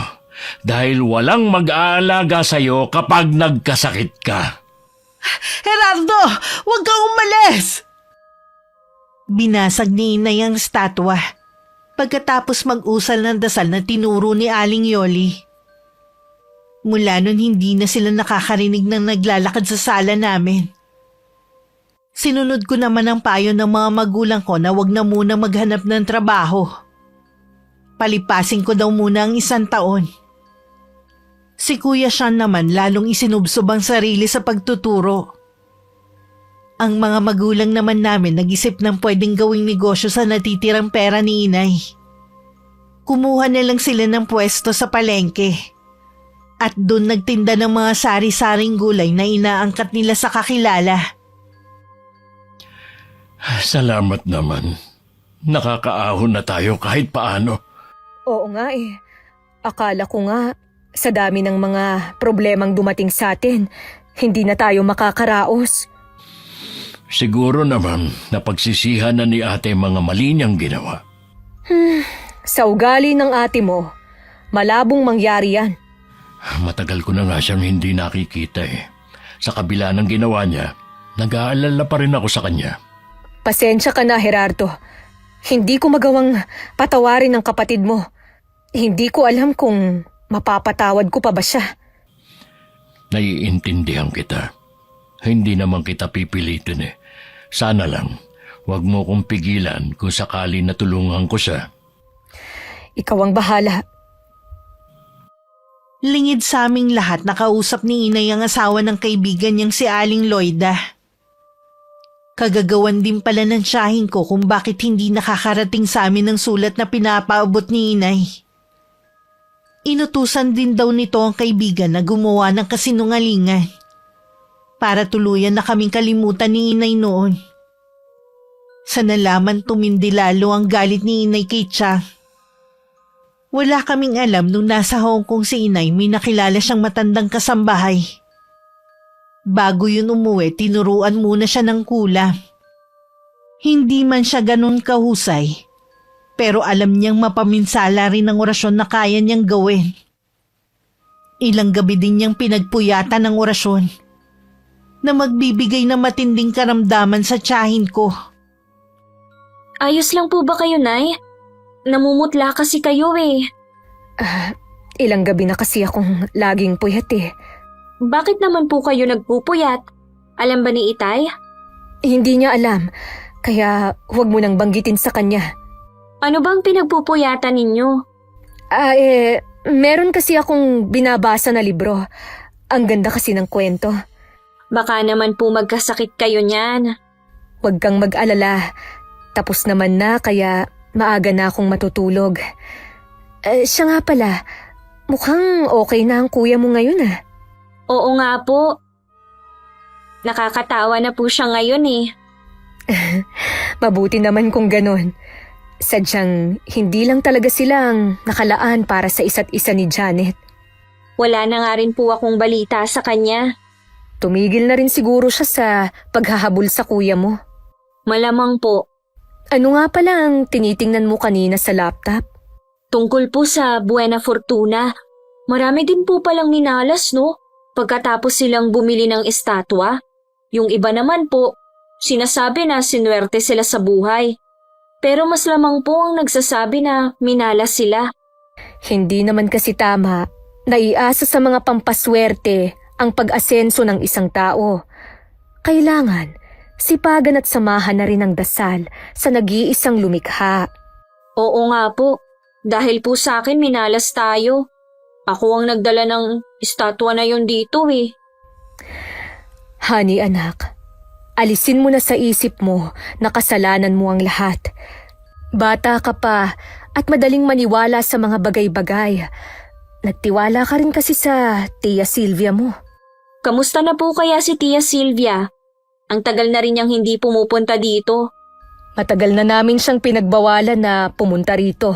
Speaker 1: Dahil walang mag-aalaga sa'yo kapag nagkasakit ka.
Speaker 4: Gerardo, huwag kang umalis!
Speaker 3: Binasag ni inay ang estatwa. Pagkatapos mag-usal ng dasal na tinuro ni Aling Yoli. Mula nun hindi na sila nakakarinig ng naglalakad sa sala namin. Sinunod ko naman ang payo ng mga magulang ko na wag na muna maghanap ng trabaho. Palipasin ko daw muna ang 1 taon. Si Kuya Sean naman lalong isinubsob ang sarili sa pagtuturo. Ang mga magulang naman namin nag-isip ng pwedeng gawing negosyo sa natitirang pera ni inay. Kumuha na lang sila ng pwesto sa palengke. At doon nagtinda ng mga sari-saring gulay na inaangkat nila sa kakilala.
Speaker 1: Salamat naman. Nakakaahon na tayo kahit paano.
Speaker 2: Oo nga eh. Akala ko nga, sa dami ng mga problemang dumating sa atin, hindi na tayo makakaraos.
Speaker 1: Siguro naman napagsisihan na ni ate mga mali niyang ginawa.
Speaker 2: Sa ugali ng ate mo, malabong mangyari yan.
Speaker 1: Matagal ko na nga siyang hindi nakikita eh. Sa kabila ng ginawa niya, nag-aalala pa rin ako sa kanya.
Speaker 2: Pasensya ka na, Gerardo. Hindi ko magawang patawarin ng kapatid mo. Hindi ko alam kung mapapatawad ko pa ba siya.
Speaker 1: Naiintindihan kita. Hindi naman kita pipilitin eh. Sana lang, wag mo kong pigilan kung sakali natulungan ko siya.
Speaker 2: Ikaw ang bahala.
Speaker 3: Lingid sa aming lahat nakausap ni Inay ang asawa ng kaibigan niyang si Aling Loida. Kagagawan din pala ng tiyahin ko kung bakit hindi nakakarating sa amin ang sulat na pinapaabot ni Inay. Inutusan din daw nito ang kaibigan na gumawa ng kasinungalingan para tuluyan na kaming kalimutan ni Inay noon. Sa nalaman tumindi lalo ang galit ni Inay kay Chang. Wala kaming alam nung nasa Hong Kong si Inay may nakilala siyang matandang kasambahay. Bago yun umuwi, tinuruan muna siya ng kulam. Hindi man siya ganun kahusay, pero alam niyang mapaminsala rin ang orasyon na kaya niyang gawin. Ilang gabi din niyang pinagpuyatan ng orasyon na magbibigay ng matinding karamdaman sa tiyahin ko.
Speaker 5: Ayos lang po ba kayo, Nay? Namumutla kasi kayo eh.
Speaker 2: Ilang gabi na kasi akong laging puyat eh.
Speaker 5: Bakit naman po kayo nagpupuyat? Alam ba ni Itay?
Speaker 2: Hindi niya alam, kaya huwag mo nang banggitin sa kanya.
Speaker 5: Ano bang pinagpupuyatan ninyo?
Speaker 2: Meron kasi akong binabasa na libro. Ang ganda kasi ng kwento.
Speaker 5: Baka naman po magkasakit kayo niyan.
Speaker 2: Huwag kang mag-alala. Tapos naman na kaya maaga na akong matutulog. Siya nga pala, mukhang okay na ang kuya mo ngayon ah.
Speaker 5: Oo nga po. Nakakatawa na po siya ngayon eh.
Speaker 2: Mabuti naman kung ganon. Sadyang hindi lang talaga silang nakalaan para sa isa't isa ni Janet.
Speaker 5: Wala na nga rin po akong balita sa kanya.
Speaker 2: Tumigil na rin siguro siya sa paghahabol sa kuya mo.
Speaker 5: Malamang po.
Speaker 2: Ano nga pala ang tinitingnan mo kanina sa laptop?
Speaker 5: Tungkol po sa Buena Fortuna. Marami din po palang minalas, no? Pagkatapos silang bumili ng estatwa. Yung iba naman po, sinasabi na sinuwerte sila sa buhay. Pero mas lamang po ang nagsasabi na minalas sila.
Speaker 2: Hindi naman kasi tama. Naiasa sa mga pampaswerte ang pag-asenso ng isang tao. Kailangan, sipagan at samahan na rin ang dasal sa nag-iisang lumikha.
Speaker 5: Oo nga po. Dahil po sa akin minalas tayo. Ako ang nagdala ng estatwa na yun dito eh.
Speaker 2: Honey anak, alisin mo na sa isip mo na kasalanan mo ang lahat. Bata ka pa at madaling maniwala sa mga bagay-bagay. Nagtiwala ka rin kasi sa Tia Silvia mo.
Speaker 5: Kamusta na po kaya si Tia Silvia? Ang tagal na rin niyang hindi pumupunta dito.
Speaker 2: Matagal na namin siyang pinagbawalan na pumunta rito.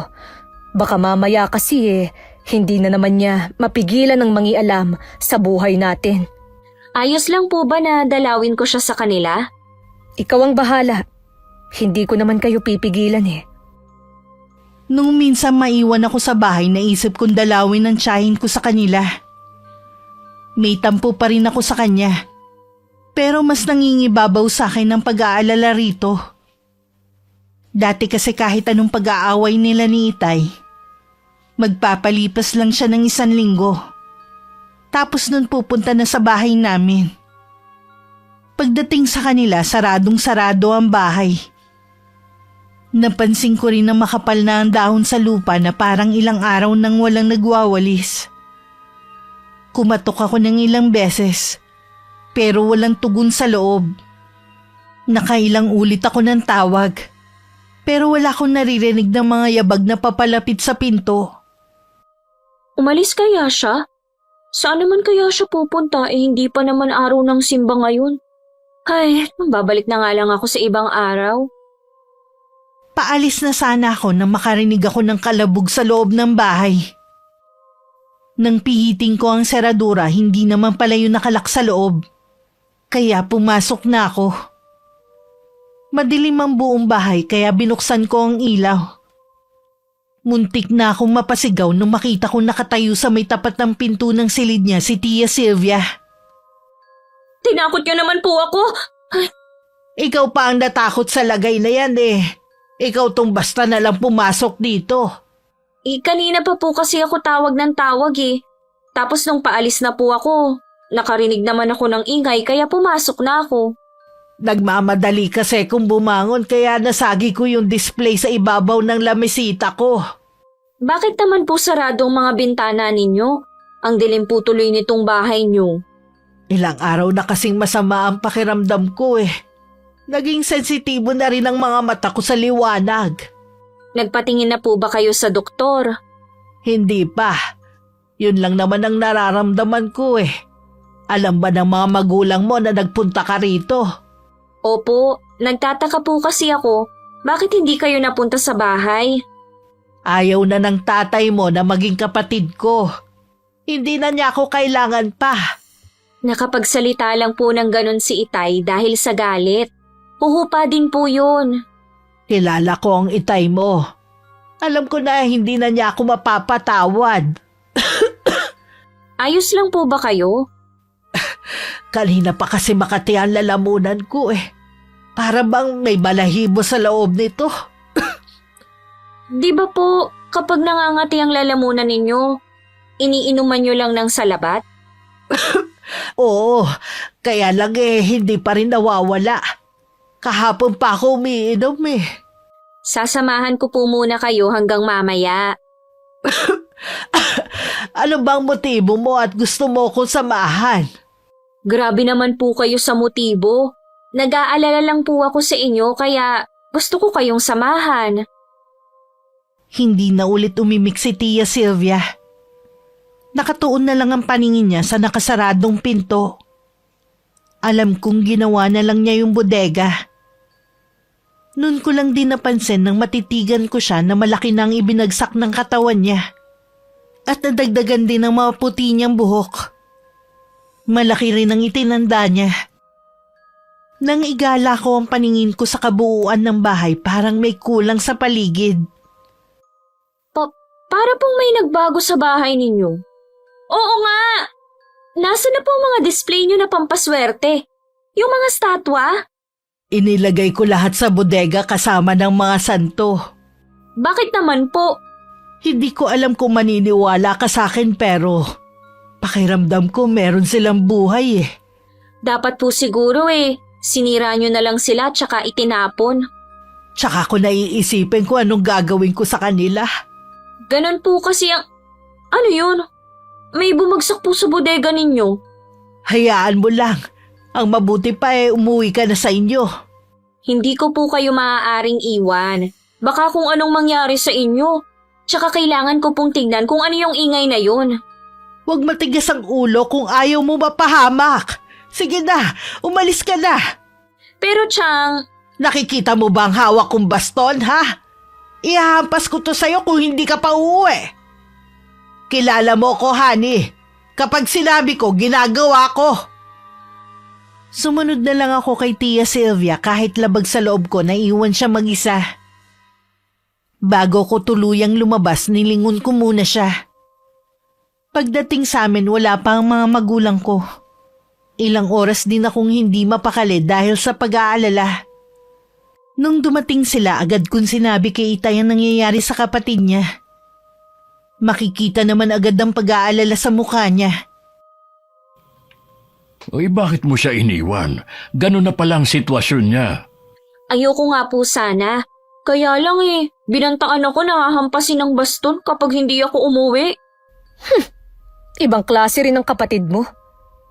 Speaker 2: Baka mamaya kasi hindi na naman niya mapigilan ng mangialam sa buhay natin.
Speaker 5: Ayos lang po ba na dalawin ko siya sa kanila?
Speaker 2: Ikaw ang bahala. Hindi ko naman kayo pipigilan eh.
Speaker 3: Nung minsan maiwan ako sa bahay, naisip kong dalawin ang tiyahin ko sa kanila. May tampo pa rin ako sa kanya. Pero mas nangingibabaw sa akin ang pag-aalala rito. Dati kasi kahit anong pag-aaway nila ni Itay, magpapalipas lang siya ng 1 linggo. Tapos nun pupunta na sa bahay namin. Pagdating sa kanila, saradong-sarado ang bahay. Napansin ko rin na makapal na ang dahon sa lupa na parang ilang araw nang walang nagwawalis. Kumatok ako ng ilang beses, pero walang tugon sa loob. Nakailang ulit ako ng tawag, pero wala akong naririnig ng mga yabag na papalapit sa pinto.
Speaker 5: Umalis kaya siya? Saan naman kaya siya pupunta hindi pa naman araw ng simba ngayon? Ay, babalik na nga lang ako sa ibang araw.
Speaker 3: Paalis na sana ako nang makarinig ako ng kalabog sa loob ng bahay. Nang pihiting ko ang seradura, hindi naman pala yun nakalak sa loob. Kaya pumasok na ako. Madilim ang buong bahay kaya binuksan ko ang ilaw. Muntik na akong mapasigaw nung makita kong nakatayo sa may tapat ng pinto ng silid niya si Tia Sylvia.
Speaker 5: Tinakot niyo naman po ako.
Speaker 3: Ikaw pa ang natakot sa lagay na yan eh. Ikaw tong basta na lang pumasok dito.
Speaker 5: Kanina pa po kasi ako tawag ng tawag eh. Tapos nung paalis na po ako, nakarinig naman ako ng ingay kaya pumasok na ako.
Speaker 3: Nagmamadali kasi kung bumangon kaya nasagi ko yung display sa ibabaw ng lamesita ko.
Speaker 5: Bakit naman po sarado ang mga bintana ninyo? Ang dilim po tuloy nitong bahay niyo.
Speaker 3: Ilang araw na kasing masama ang pakiramdam ko eh. Naging sensitibo na rin ang mga mata ko sa liwanag.
Speaker 5: Nagpatingin na po ba kayo sa doktor?
Speaker 3: Hindi pa. Yun lang naman ang nararamdaman ko eh. Alam ba ng mga magulang mo na nagpunta ka rito?
Speaker 5: Opo, nagtataka po kasi ako. Bakit hindi kayo napunta sa bahay?
Speaker 3: Ayaw na ng tatay mo na maging kapatid ko. Hindi na niya ako kailangan pa.
Speaker 5: Nakapagsalita lang po ng ganon si Itay dahil sa galit. Huhupa din po yun.
Speaker 3: Kilala ko ang itay mo. Alam ko na hindi na niya ako mapapatawad.
Speaker 5: Ayos lang po ba kayo?
Speaker 3: Kanina pa kasi makati ang lalamunan ko eh. Para bang may balahibo sa loob nito.
Speaker 5: Di ba po kapag nangangati ang lalamunan ninyo, iniinuman nyo lang ng salabat?
Speaker 3: Oo, kaya lang eh hindi pa rin nawawala. Kahapon pa ako umiinom eh.
Speaker 5: Sasamahan ko po muna kayo hanggang mamaya.
Speaker 3: Ano bang motibo mo at gusto mo kong samahan?
Speaker 5: Grabe naman po kayo sa motibo. Nag-aalala lang po ako sa inyo kaya gusto ko kayong samahan.
Speaker 3: Hindi na ulit umimik si Tia Sylvia. Nakatuon na lang ang paningin niya sa nakasaradong pinto. Alam kong ginawa na lang niya yung bodega. Noon ko lang din napansin nang matitigan ko siya na malaki na ang ibinagsak ng katawan niya. At nadagdagan din ang mga puti niyang buhok. Malaki rin ang itinanda niya. Nang igala ko ang paningin ko sa kabuuan ng bahay parang may kulang sa paligid.
Speaker 5: Para pong may nagbago sa bahay ninyo. Oo nga! Nasaan na po ang mga display nyo na pampaswerte? Yung mga statwa?
Speaker 3: Inilagay ko lahat sa bodega kasama ng mga santo.
Speaker 5: Bakit naman po?
Speaker 3: Hindi ko alam kung maniniwala ka sa akin pero pakiramdam ko meron silang buhay eh.
Speaker 5: Dapat po siguro eh. Sinira nyo na lang sila tsaka itinapon.
Speaker 3: Tsaka ko naiisipin kung anong gagawin ko sa kanila.
Speaker 5: Ganon po kasi ang... Ano yun? May bumagsak po sa bodega ninyo.
Speaker 3: Hayaan mo lang. Ang mabuti pa umuwi ka na sa inyo.
Speaker 5: Hindi ko po kayo maaaring iwan. Baka kung anong mangyari sa inyo. Tsaka kailangan ko pong tignan kung ano yung ingay na yun.
Speaker 3: Huwag matigas ang ulo kung ayaw mo mapahamak. Sige na, umalis ka na.
Speaker 5: Pero Chang...
Speaker 3: Nakikita mo ba ang hawak kong baston, ha? Ihahampas ko to sa'yo kung hindi ka pa uuwi. Kilala mo ko, honey. Kapag sinabi ko, ginagawa ko. Sumunod na lang ako kay Tia Sylvia kahit labag sa loob ko na iwan siya mag-isa. Bago ko tuluyang lumabas, nilingon ko muna siya. Pagdating sa amin, wala pa ang mga magulang ko. Ilang oras din akong hindi mapakali dahil sa pag-aalala. Nung dumating sila, agad kong sinabi kay Itay ang nangyayari sa kapatid niya. Makikita naman agad ang pag-aalala sa mukha niya.
Speaker 1: Uy, bakit mo siya iniwan? Ganun na palang sitwasyon niya.
Speaker 5: Ayoko nga po sana. Kaya lang eh, binantaan ako na hahampasin ng baston kapag hindi ako umuwi.
Speaker 2: Ibang klase rin ang kapatid mo.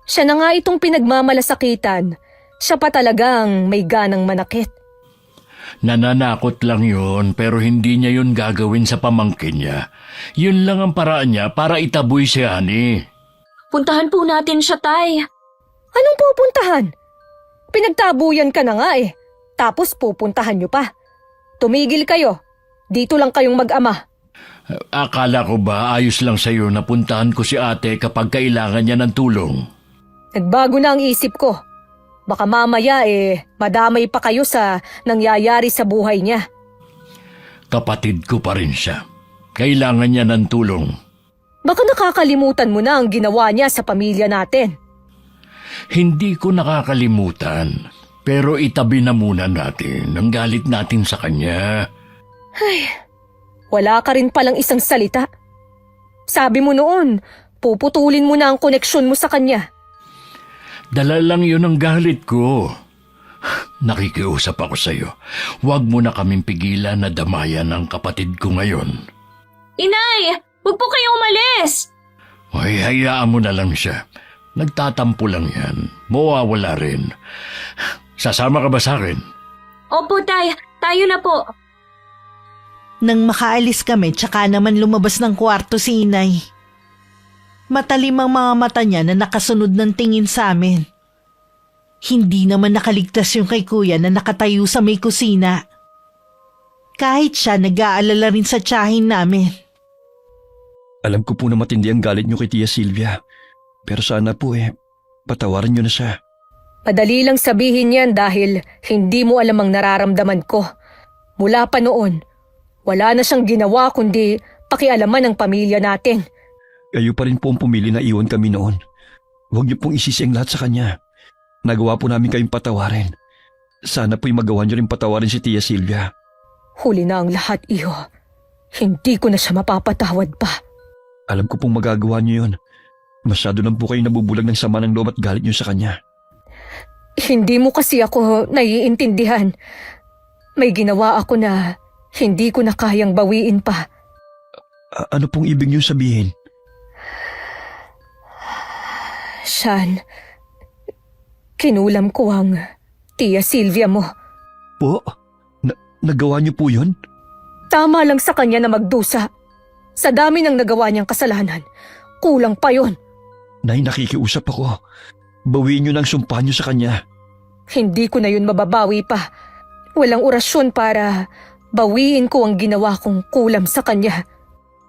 Speaker 2: Siya na nga itong pinagmamalasakitan. Siya pa talagang may ganang manakit.
Speaker 1: Nananakot lang yun pero hindi niya yun gagawin sa pamangkin niya. Yun lang ang paraan niya para itaboy si Honey.
Speaker 5: Puntahan po natin siya, Tay.
Speaker 2: Anong pupuntahan? Pinagtabuyan ka na nga eh. Tapos pupuntahan niyo pa. Tumigil kayo. Dito lang kayong mag-ama.
Speaker 1: Akala ko ba ayos lang sa'yo na puntahan ko si ate kapag kailangan niya ng tulong?
Speaker 2: Nagbago na ang isip ko. Baka mamaya madamay pa kayo sa nangyayari sa buhay niya.
Speaker 1: Kapatid ko pa rin siya. Kailangan niya ng tulong.
Speaker 2: Baka nakakalimutan mo na ang ginawa niya sa pamilya natin.
Speaker 1: Hindi ko nakakalimutan. Pero itabi na muna natin ang galit natin sa kanya.
Speaker 2: Wala ka rin palang isang salita. Sabi mo noon, puputulin mo na ang koneksyon mo sa kanya.
Speaker 1: Dala lang yun ang galit ko. Nakikiusap ako sa'yo. Huwag mo na kaming pigilan na damayan ang kapatid ko ngayon.
Speaker 5: Inay! Huwag po kayong umalis!
Speaker 1: Ay, hayaan mo na lang siya. Nagtatampo lang yan. Mawawala rin. Sasama ka ba sa akin?
Speaker 5: Opo, Tay. Tayo na po.
Speaker 3: Nang makaalis kami, tsaka naman lumabas ng kwarto si inay. Matalim ang mga mata niya na nakasunod ng tingin sa amin. Hindi naman nakaligtas yung kay kuya na nakatayo sa may kusina. Kahit siya, nag-aalala rin sa tiyahin namin.
Speaker 6: Alam ko po na matindi ang galit niyo kay Tia Silvia. Pero sana po patawarin niyo na siya.
Speaker 2: Madali lang sabihin yan dahil hindi mo alam ang nararamdaman ko. Mula pa noon, wala na siyang ginawa kundi pakialaman ng pamilya natin.
Speaker 6: Kayo pa rin po ang pumili na iwan kami noon. Huwag niyo pong isisi ang lahat sa kanya. Nagawa po namin kayong patawarin. Sana po'y magawa niyo rin patawarin si Tia Silvia.
Speaker 2: Huli na ang lahat, iho. Hindi ko na siya mapapatawad pa.
Speaker 6: Alam ko pong magagawa niyo yun. Masyado lang po kayo nabubulag ng sama ng loob at galit niyo sa kanya.
Speaker 2: Hindi mo kasi ako naiintindihan. May ginawa ako na hindi ko na kayang bawiin pa.
Speaker 6: Ano pong ibig niyo sabihin?
Speaker 2: Sean, kinulam ko ang Tia Silvia mo.
Speaker 6: Po? Nagawa niyo po yun?
Speaker 2: Tama lang sa kanya na magdusa. Sa dami ng nagawa niyang kasalanan, kulang pa yon.
Speaker 6: Nay, nakikiusap ako. Bawiin niyo ng sumpa niyo sa kanya.
Speaker 2: Hindi ko na yun mababawi pa. Walang orasyon para bawiin ko ang ginawa kong kulam sa kanya.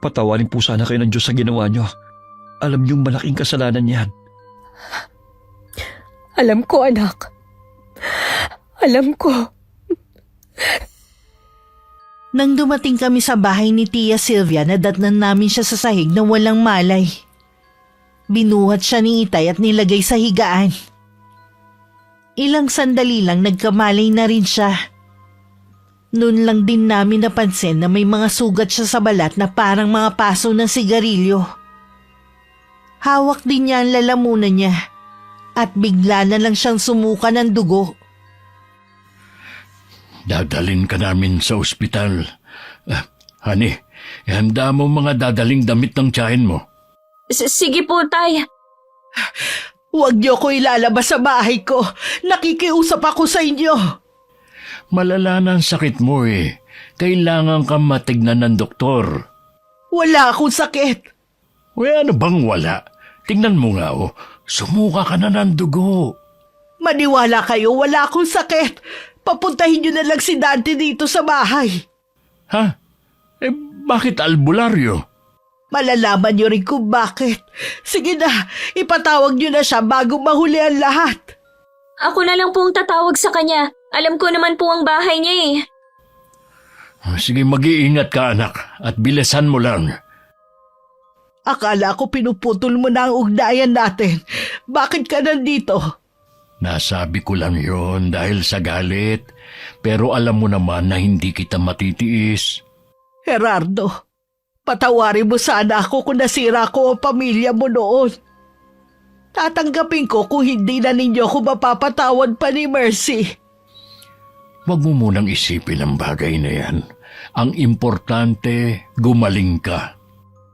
Speaker 6: Patawarin po sana kayo ng Diyos sa ginawa niyo. Alam niyong malaking kasalanan yan.
Speaker 2: Alam ko, anak. Alam ko.
Speaker 3: Nang dumating kami sa bahay ni Tia Silvia, nadatnan namin siya sa sahig na walang malay. Binuhat siya ni Itay at nilagay sa higaan. Ilang sandali lang nagkamalay na rin siya. Noon lang din namin napansin na may mga sugat siya sa balat na parang mga paso ng sigarilyo. Hawak din niya ang lalamunan niya at bigla na lang siyang sumuka ng dugo.
Speaker 1: Dadalin ka namin sa ospital. Honey, ihanda mo mga dadaling damit ng tiyahin mo.
Speaker 5: Sige po, Tay.
Speaker 4: Huwag niyo ko ilalabas sa bahay ko. Nakikiusap ako sa inyo.
Speaker 1: Malala na ang sakit mo eh. Kailangan kang matignan ng doktor.
Speaker 4: Wala akong sakit.
Speaker 1: Uy, ano bang wala? Tingnan mo nga sumuka ka na ng dugo.
Speaker 4: Maniwala kayo, wala akong sakit. Papuntahin niyo na lang si Dante dito sa bahay.
Speaker 1: Ha? Bakit albularyo?
Speaker 4: Malalaman niyo rin kung bakit. Sige na, ipatawag niyo na siya bago mahuli ang lahat.
Speaker 5: Ako na lang pong tatawag sa kanya. Alam ko naman po ang bahay niya eh.
Speaker 1: Sige, mag-iingat ka anak at bilisan mo lang.
Speaker 4: Akala ko pinuputol mo na ang ugnayan natin. Bakit ka nandito?
Speaker 1: Nasabi ko lang yon dahil sa galit. Pero alam mo naman na hindi kita matitiis.
Speaker 4: Gerardo, patawarin mo sana ako kung nasira ko ang pamilya mo noon. Tatanggapin ko kung hindi na ninyo ako mapapatawad pa ni Mercy.
Speaker 1: Huwag mo munang isipin ang bagay na yan. Ang importante, gumaling ka.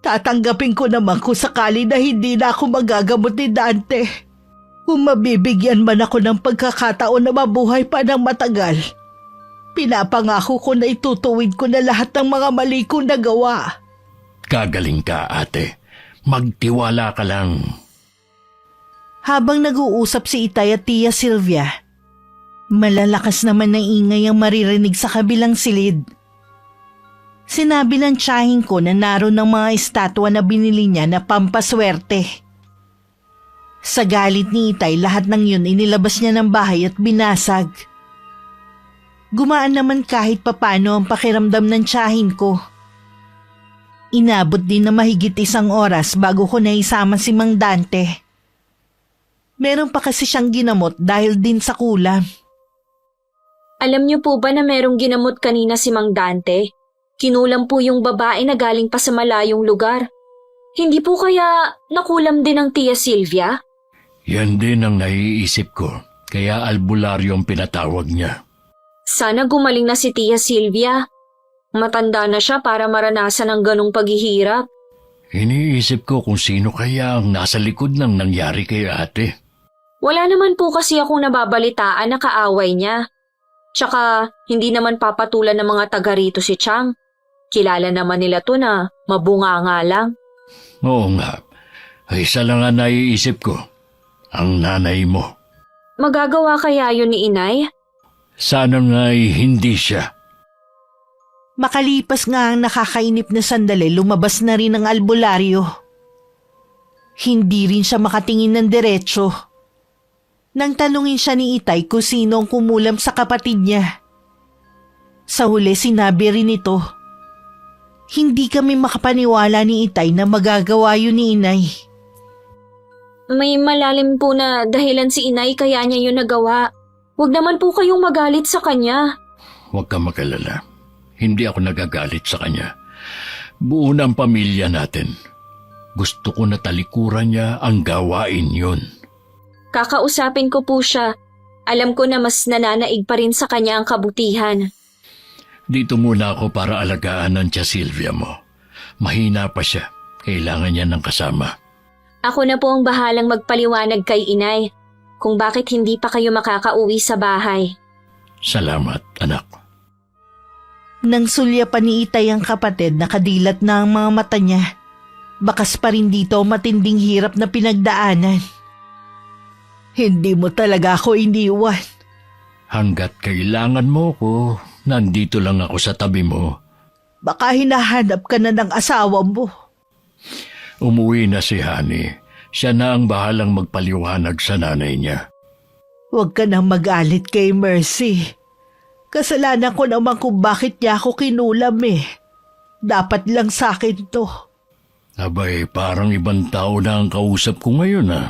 Speaker 4: Tatanggapin ko naman kung sakali na hindi na ako magagamot ni Dante. Kung mabibigyan man ako ng pagkakataon na mabuhay pa ng matagal, pinapangako ko na itutuwid ko na lahat ng mga mali kong nagawa.
Speaker 1: Gagaling ka, ate. Magtiwala ka lang.
Speaker 3: Habang nag-uusap si Itay at Tia Silvia, malalakas naman ng ingay ang maririnig sa kabilang silid. Sinabi ng tiyahin ko na naroon ng mga estatwa na binili niya na pampaswerte. Sa galit ni Itay, lahat ng yun inilabas niya ng bahay at binasag. Gumaan naman kahit papano ang pakiramdam ng tiyahin ko. Inabot din na mahigit 1 oras bago ko naisama si Mang Dante. Meron pa kasi siyang ginamot dahil din sa kulam.
Speaker 5: Alam niyo po ba na merong ginamot kanina si Mang Dante? Kinulam po yung babae na galing pa sa malayong lugar. Hindi po kaya nakulam din ang Tia Silvia?
Speaker 1: Yan din ang naiisip ko, kaya albularyo ang pinatawag niya.
Speaker 5: Sana gumaling na si Tia Silvia. Matanda na siya para maranasan ang ganong paghihirap.
Speaker 1: Iniisip ko kung sino kaya ang nasa likod ng nangyari kay ate.
Speaker 5: Wala naman po kasi akong nababalitaan na kaaway niya. Tsaka hindi naman papatulan ng mga taga rito si Chang. Kilala naman nila to na mabunganga lang.
Speaker 1: Oo nga, ay isa lang ang naiisip ko, ang nanay mo.
Speaker 5: Magagawa kaya yun ni Inay?
Speaker 1: Sana nga'y hindi siya.
Speaker 3: Makalipas nga ang nakakainip na sandali, lumabas na rin ang albularyo. Hindi rin siya makatingin ng diretsyo. Nang tanungin siya ni Itay kung sino ang kumulam sa kapatid niya. Sa huli sinabi rin ito. Hindi kami makapaniwala ni Itay na magagawa yun ni Inay.
Speaker 5: May malalim po na dahilan si Inay kaya niya yun nagawa. Huwag naman po kayong magalit sa kanya.
Speaker 1: Huwag kang magalala. Hindi ako nagagalit sa kanya. Buo na ang pamilya natin. Gusto ko na talikuran niya ang gawain yun.
Speaker 5: Kakausapin ko po siya. Alam ko na mas nananaig pa rin sa kanya ang kabutihan.
Speaker 1: Dito muna ako para alagaan ng Tia Silvia mo. Mahina pa siya. Kailangan niya ng kasama.
Speaker 5: Ako na po ang bahalang magpaliwanag kay Inay kung bakit hindi pa kayo makakauwi sa bahay.
Speaker 1: Salamat, anak.
Speaker 3: Nang sulyapan ni Itay ang kapatid, nakadilat na ang mga mata niya. Bakas pa rin dito matinding hirap na pinagdaanan. Hindi mo talaga ako iniwan.
Speaker 1: Hanggat kailangan mo ko, nandito lang ako sa tabi mo.
Speaker 3: Baka hinahanap ka na ng asawa mo.
Speaker 1: Umuwi na si Honey. Siya na ang bahalang magpaliwanag sa nanay niya.
Speaker 3: Huwag ka nang magalit kay Mercy. Kasalanan ko naman kung bakit niya ako kinulam eh. Dapat lang sa akin to.
Speaker 1: Abay, parang ibang tao na ang kausap ko ngayon ah.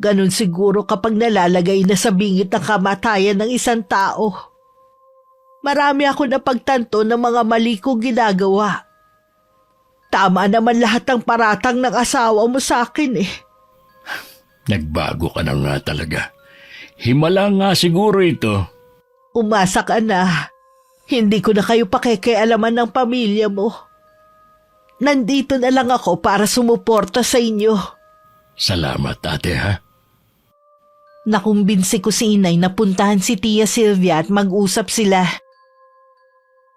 Speaker 3: Ganon siguro kapag nalalagay na sa bingit ng kamatayan ng isang tao. Marami ako napagtanto ng mga mali kong ginagawa. Tama naman lahat ng paratang ng asawa mo sa akin eh.
Speaker 1: Nagbago ka na nga talaga. Himala nga siguro ito.
Speaker 3: Umasa ka na. Hindi ko na kayo pakikialaman ng pamilya mo. Nandito na lang ako para sumuporta sa inyo.
Speaker 1: Salamat, ate ha.
Speaker 3: Nakumbinsi ko si Inay na puntahan si Tia Silvia at mag-usap sila.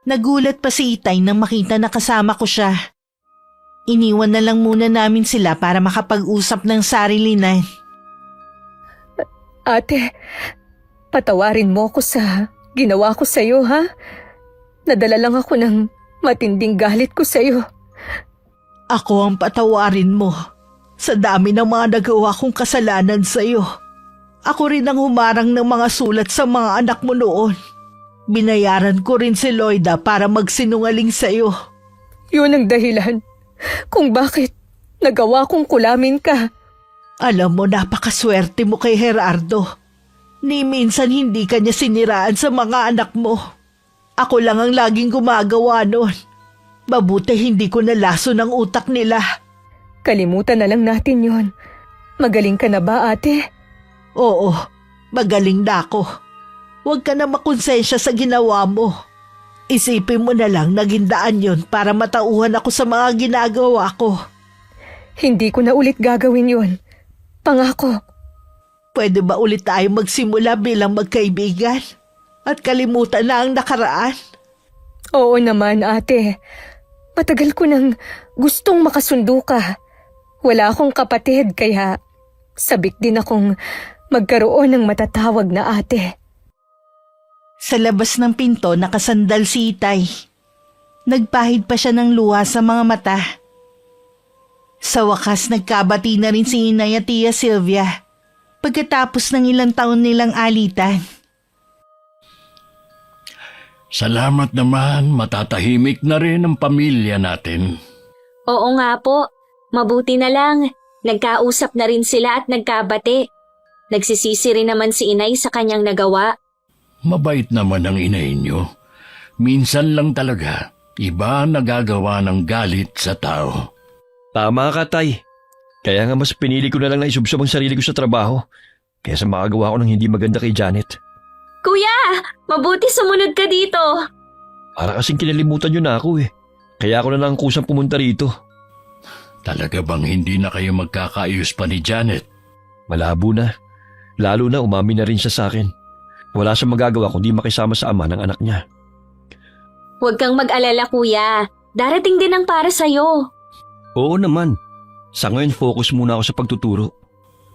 Speaker 3: Nagulat pa si Itay nang makita na kasama ko siya. Iniwan na lang muna namin sila para makapag-usap ng sarilinan.
Speaker 2: Ate, patawarin mo ko sa ginawa ko sa'yo, ha? Nadala lang ako ng matinding galit ko sa'yo.
Speaker 3: Ako ang patawarin mo. Sa dami ng mga nagawa kong kasalanan sa'yo. Ako rin ang humarang ng mga sulat sa mga anak mo noon. Binayaran ko rin si Loida para magsinungaling sa'yo.
Speaker 2: Yun ang dahilan kung bakit nagawa kong kulamin ka.
Speaker 3: Alam mo, napakaswerte mo kay Gerardo. Ni minsan hindi ka niya siniraan sa mga anak mo. Ako lang ang laging gumagawa noon. Mabuti hindi ko nalaso ng utak nila.
Speaker 2: Kalimutan na lang natin yun. Magaling ka na ba, ate?
Speaker 3: Oo, magaling na ako. Huwag ka na makonsensya sa ginawa mo. Isipin mo na lang naging daan yun para matauhan ako sa mga ginagawa ko.
Speaker 2: Hindi ko na ulit gagawin yun. Pangako.
Speaker 3: Pwede ba ulit tayo magsimula bilang magkaibigan? At kalimutan na ang nakaraan?
Speaker 2: Oo naman, ate. Matagal ko nang gustong makasundo ka. Wala akong kapatid kaya sabik din akong magkaroon ng matatawag na ate.
Speaker 3: Sa labas ng pinto nakasandal si Itay. Nagpahid pa siya ng luha sa mga mata. Sa wakas nagkabati na rin si Inay at Tia Sylvia pagkatapos ng ilang taon nilang alitan.
Speaker 1: Salamat naman, matatahimik na rin ang pamilya natin.
Speaker 5: Oo nga po, mabuti na lang. Nagkausap na rin sila at nagkabati. Nagsisisi rin naman si Inay sa kanyang nagawa.
Speaker 1: Mabait naman ang inay niyo. Minsan lang talaga, iba nagagawa ng galit sa tao.
Speaker 6: Tama ka, Tay. Kaya nga mas pinili ko na lang na isubsob ang sarili ko sa trabaho kaysa makagawa ko ng hindi maganda kay Janet.
Speaker 5: Kuya, mabuti sumunod ka dito.
Speaker 6: Para kasing kinalimutan niyo na ako eh. Kaya ako na lang kusang pumunta rito.
Speaker 1: Talaga bang hindi na kayo magkakaayos pa ni Janet?
Speaker 6: Malabo na. Lalo na umamin na rin siya sa akin. Wala siyang magagawa kundi makisama sa ama ng anak niya.
Speaker 5: Huwag kang mag-alala, kuya. Darating din ang para sa'yo.
Speaker 6: Oo naman. Sa ngayon focus muna ako sa pagtuturo.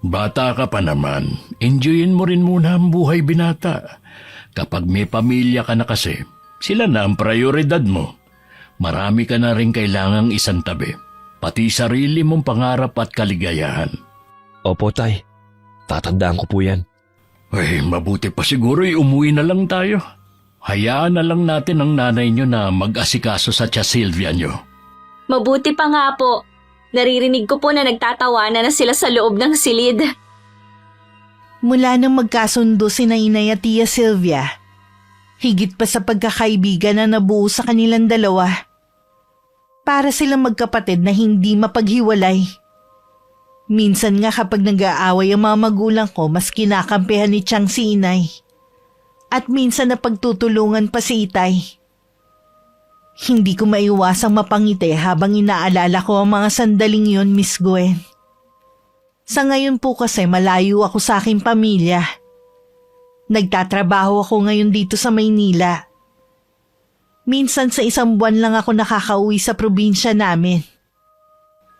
Speaker 1: Bata ka pa naman, enjoyin mo rin muna ang buhay binata. Kapag may pamilya ka na kasi, sila na ang prioridad mo. Marami ka na rin kailangang isantabi, pati sarili mong pangarap at kaligayahan.
Speaker 6: Opo, Tay. Tatandaan ko po yan.
Speaker 1: Ay, mabuti pa siguro umuwi na lang tayo. Hayaan na lang natin ang nanay nyo na mag-asikaso sa tia Sylvia nyo.
Speaker 5: Mabuti pa nga po. Naririnig ko po na nagtatawanan na sila sa loob ng silid.
Speaker 3: Mula nang magkasundo si Inay at Tia Sylvia, higit pa sa pagkakaibigan na nabuo sa kanilang dalawa. Para silang magkapatid na hindi mapaghiwalay. Minsan nga kapag nag-aaway ang mga magulang ko, mas kinakampihan ni Chang si Inay. At minsan napagtutulungan pa si Itay. Hindi ko maiwasang mapangiti habang inaalala ko ang mga sandaling yon, Miss Gwen. Sa ngayon po kasi malayo ako sa aking pamilya. Nagtatrabaho ako ngayon dito sa Maynila. Minsan sa isang buwan lang ako nakakauwi sa probinsya namin.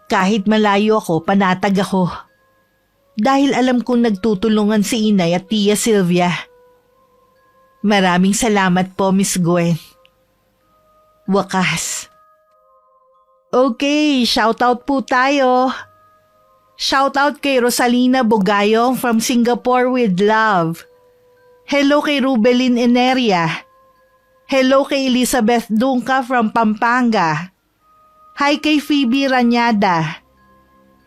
Speaker 3: Kahit malayo ako, panatag ako. Dahil alam kong nagtutulungan si Inay at Tia Sylvia. Maraming salamat po, Miss Gwen. Wakas. Okay, shoutout po tayo. Shoutout kay Rosalina Bogayong from Singapore with love. Hello kay Rubelin Eneria. Hello kay Elizabeth Dunca from Pampanga. Hi kay Phoebe Ranyada.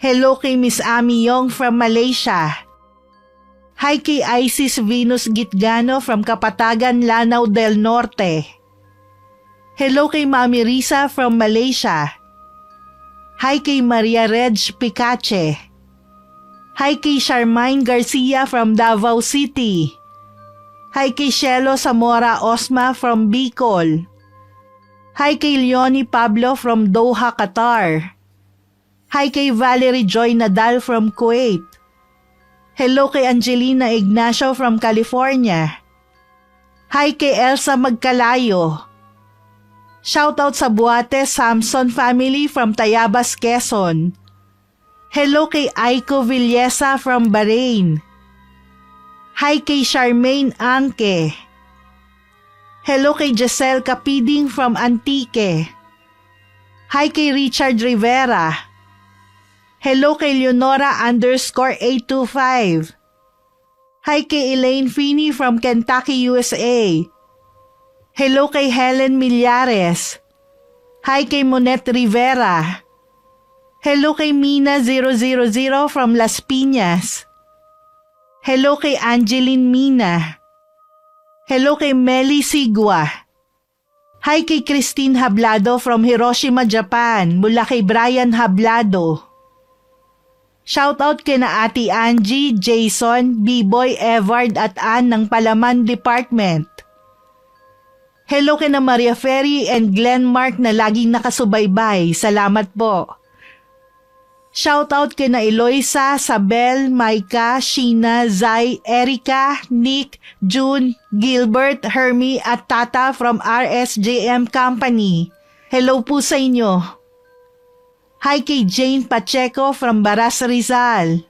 Speaker 3: Hello kay Miss Ami Yong from Malaysia. Hi kay Isis Venus Gitgano from Kapatagan, Lanao del Norte. Hello kay Mami Risa from Malaysia. Hi kay Maria Reg Picache. Hi kay Charmaine Garcia from Davao City. Hi kay Shelo Zamora Osma from Bicol. Hi kay Leonie Pablo from Doha, Qatar. Hi kay Valerie Joy Nadal from Kuwait. Hello kay Angelina Ignacio from California. Hi kay Elsa Magkalayo. Shoutout sa Buate Samson family from Tayabas, Quezon. Hello kay Aiko Villesa from Bahrain. Hi kay Charmaine Anke. Hello kay Giselle Capiding from Antique. Hi kay Richard Rivera. Hello kay Leonora _825. Hi kay Elaine Feeney from Kentucky, USA. Hello kay Helen Millares. Hi kay Monette Rivera. Hello kay Mina 000 from Las Piñas. Hello kay Angeline Mina. Hello kay Meli Sigwa. Hi kay Christine Hablado from Hiroshima, Japan, mula kay Brian Hablado. Shoutout kay na Ate Angie, Jason, B-Boy, Evard at Ann ng Palaman Department. Hello kay na Maria Ferry and Glenn Mark na laging nakasubaybay. Salamat po. Shoutout kay na Eloisa, Sabel, Maika, Sheena, Zai, Erica, Nick, June, Gilbert, Hermie at Tata from RSJM Company. Hello po sa inyo. Hi kay Jane Pacheco from Baras, Rizal.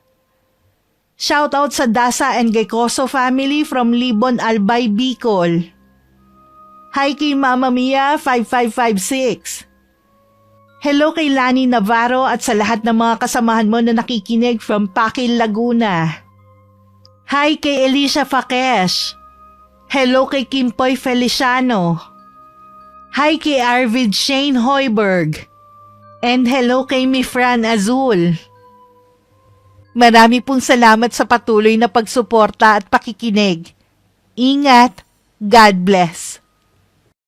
Speaker 3: Shoutout sa Dasa and Gecoso family from Libon, Albay, Bicol. Hi kay Mama Mia 5556. Hello kay Lani Navarro at sa lahat ng mga kasamahan mo na nakikinig from Pakil, Laguna. Hi kay Alicia Fakesh. Hello kay Kimpoy Feliciano. Hi kay Arvid Shane Hoiberg. And hello kay Mifran Azul. Marami pong salamat sa patuloy na pagsuporta at pakikinig. Ingat. God bless.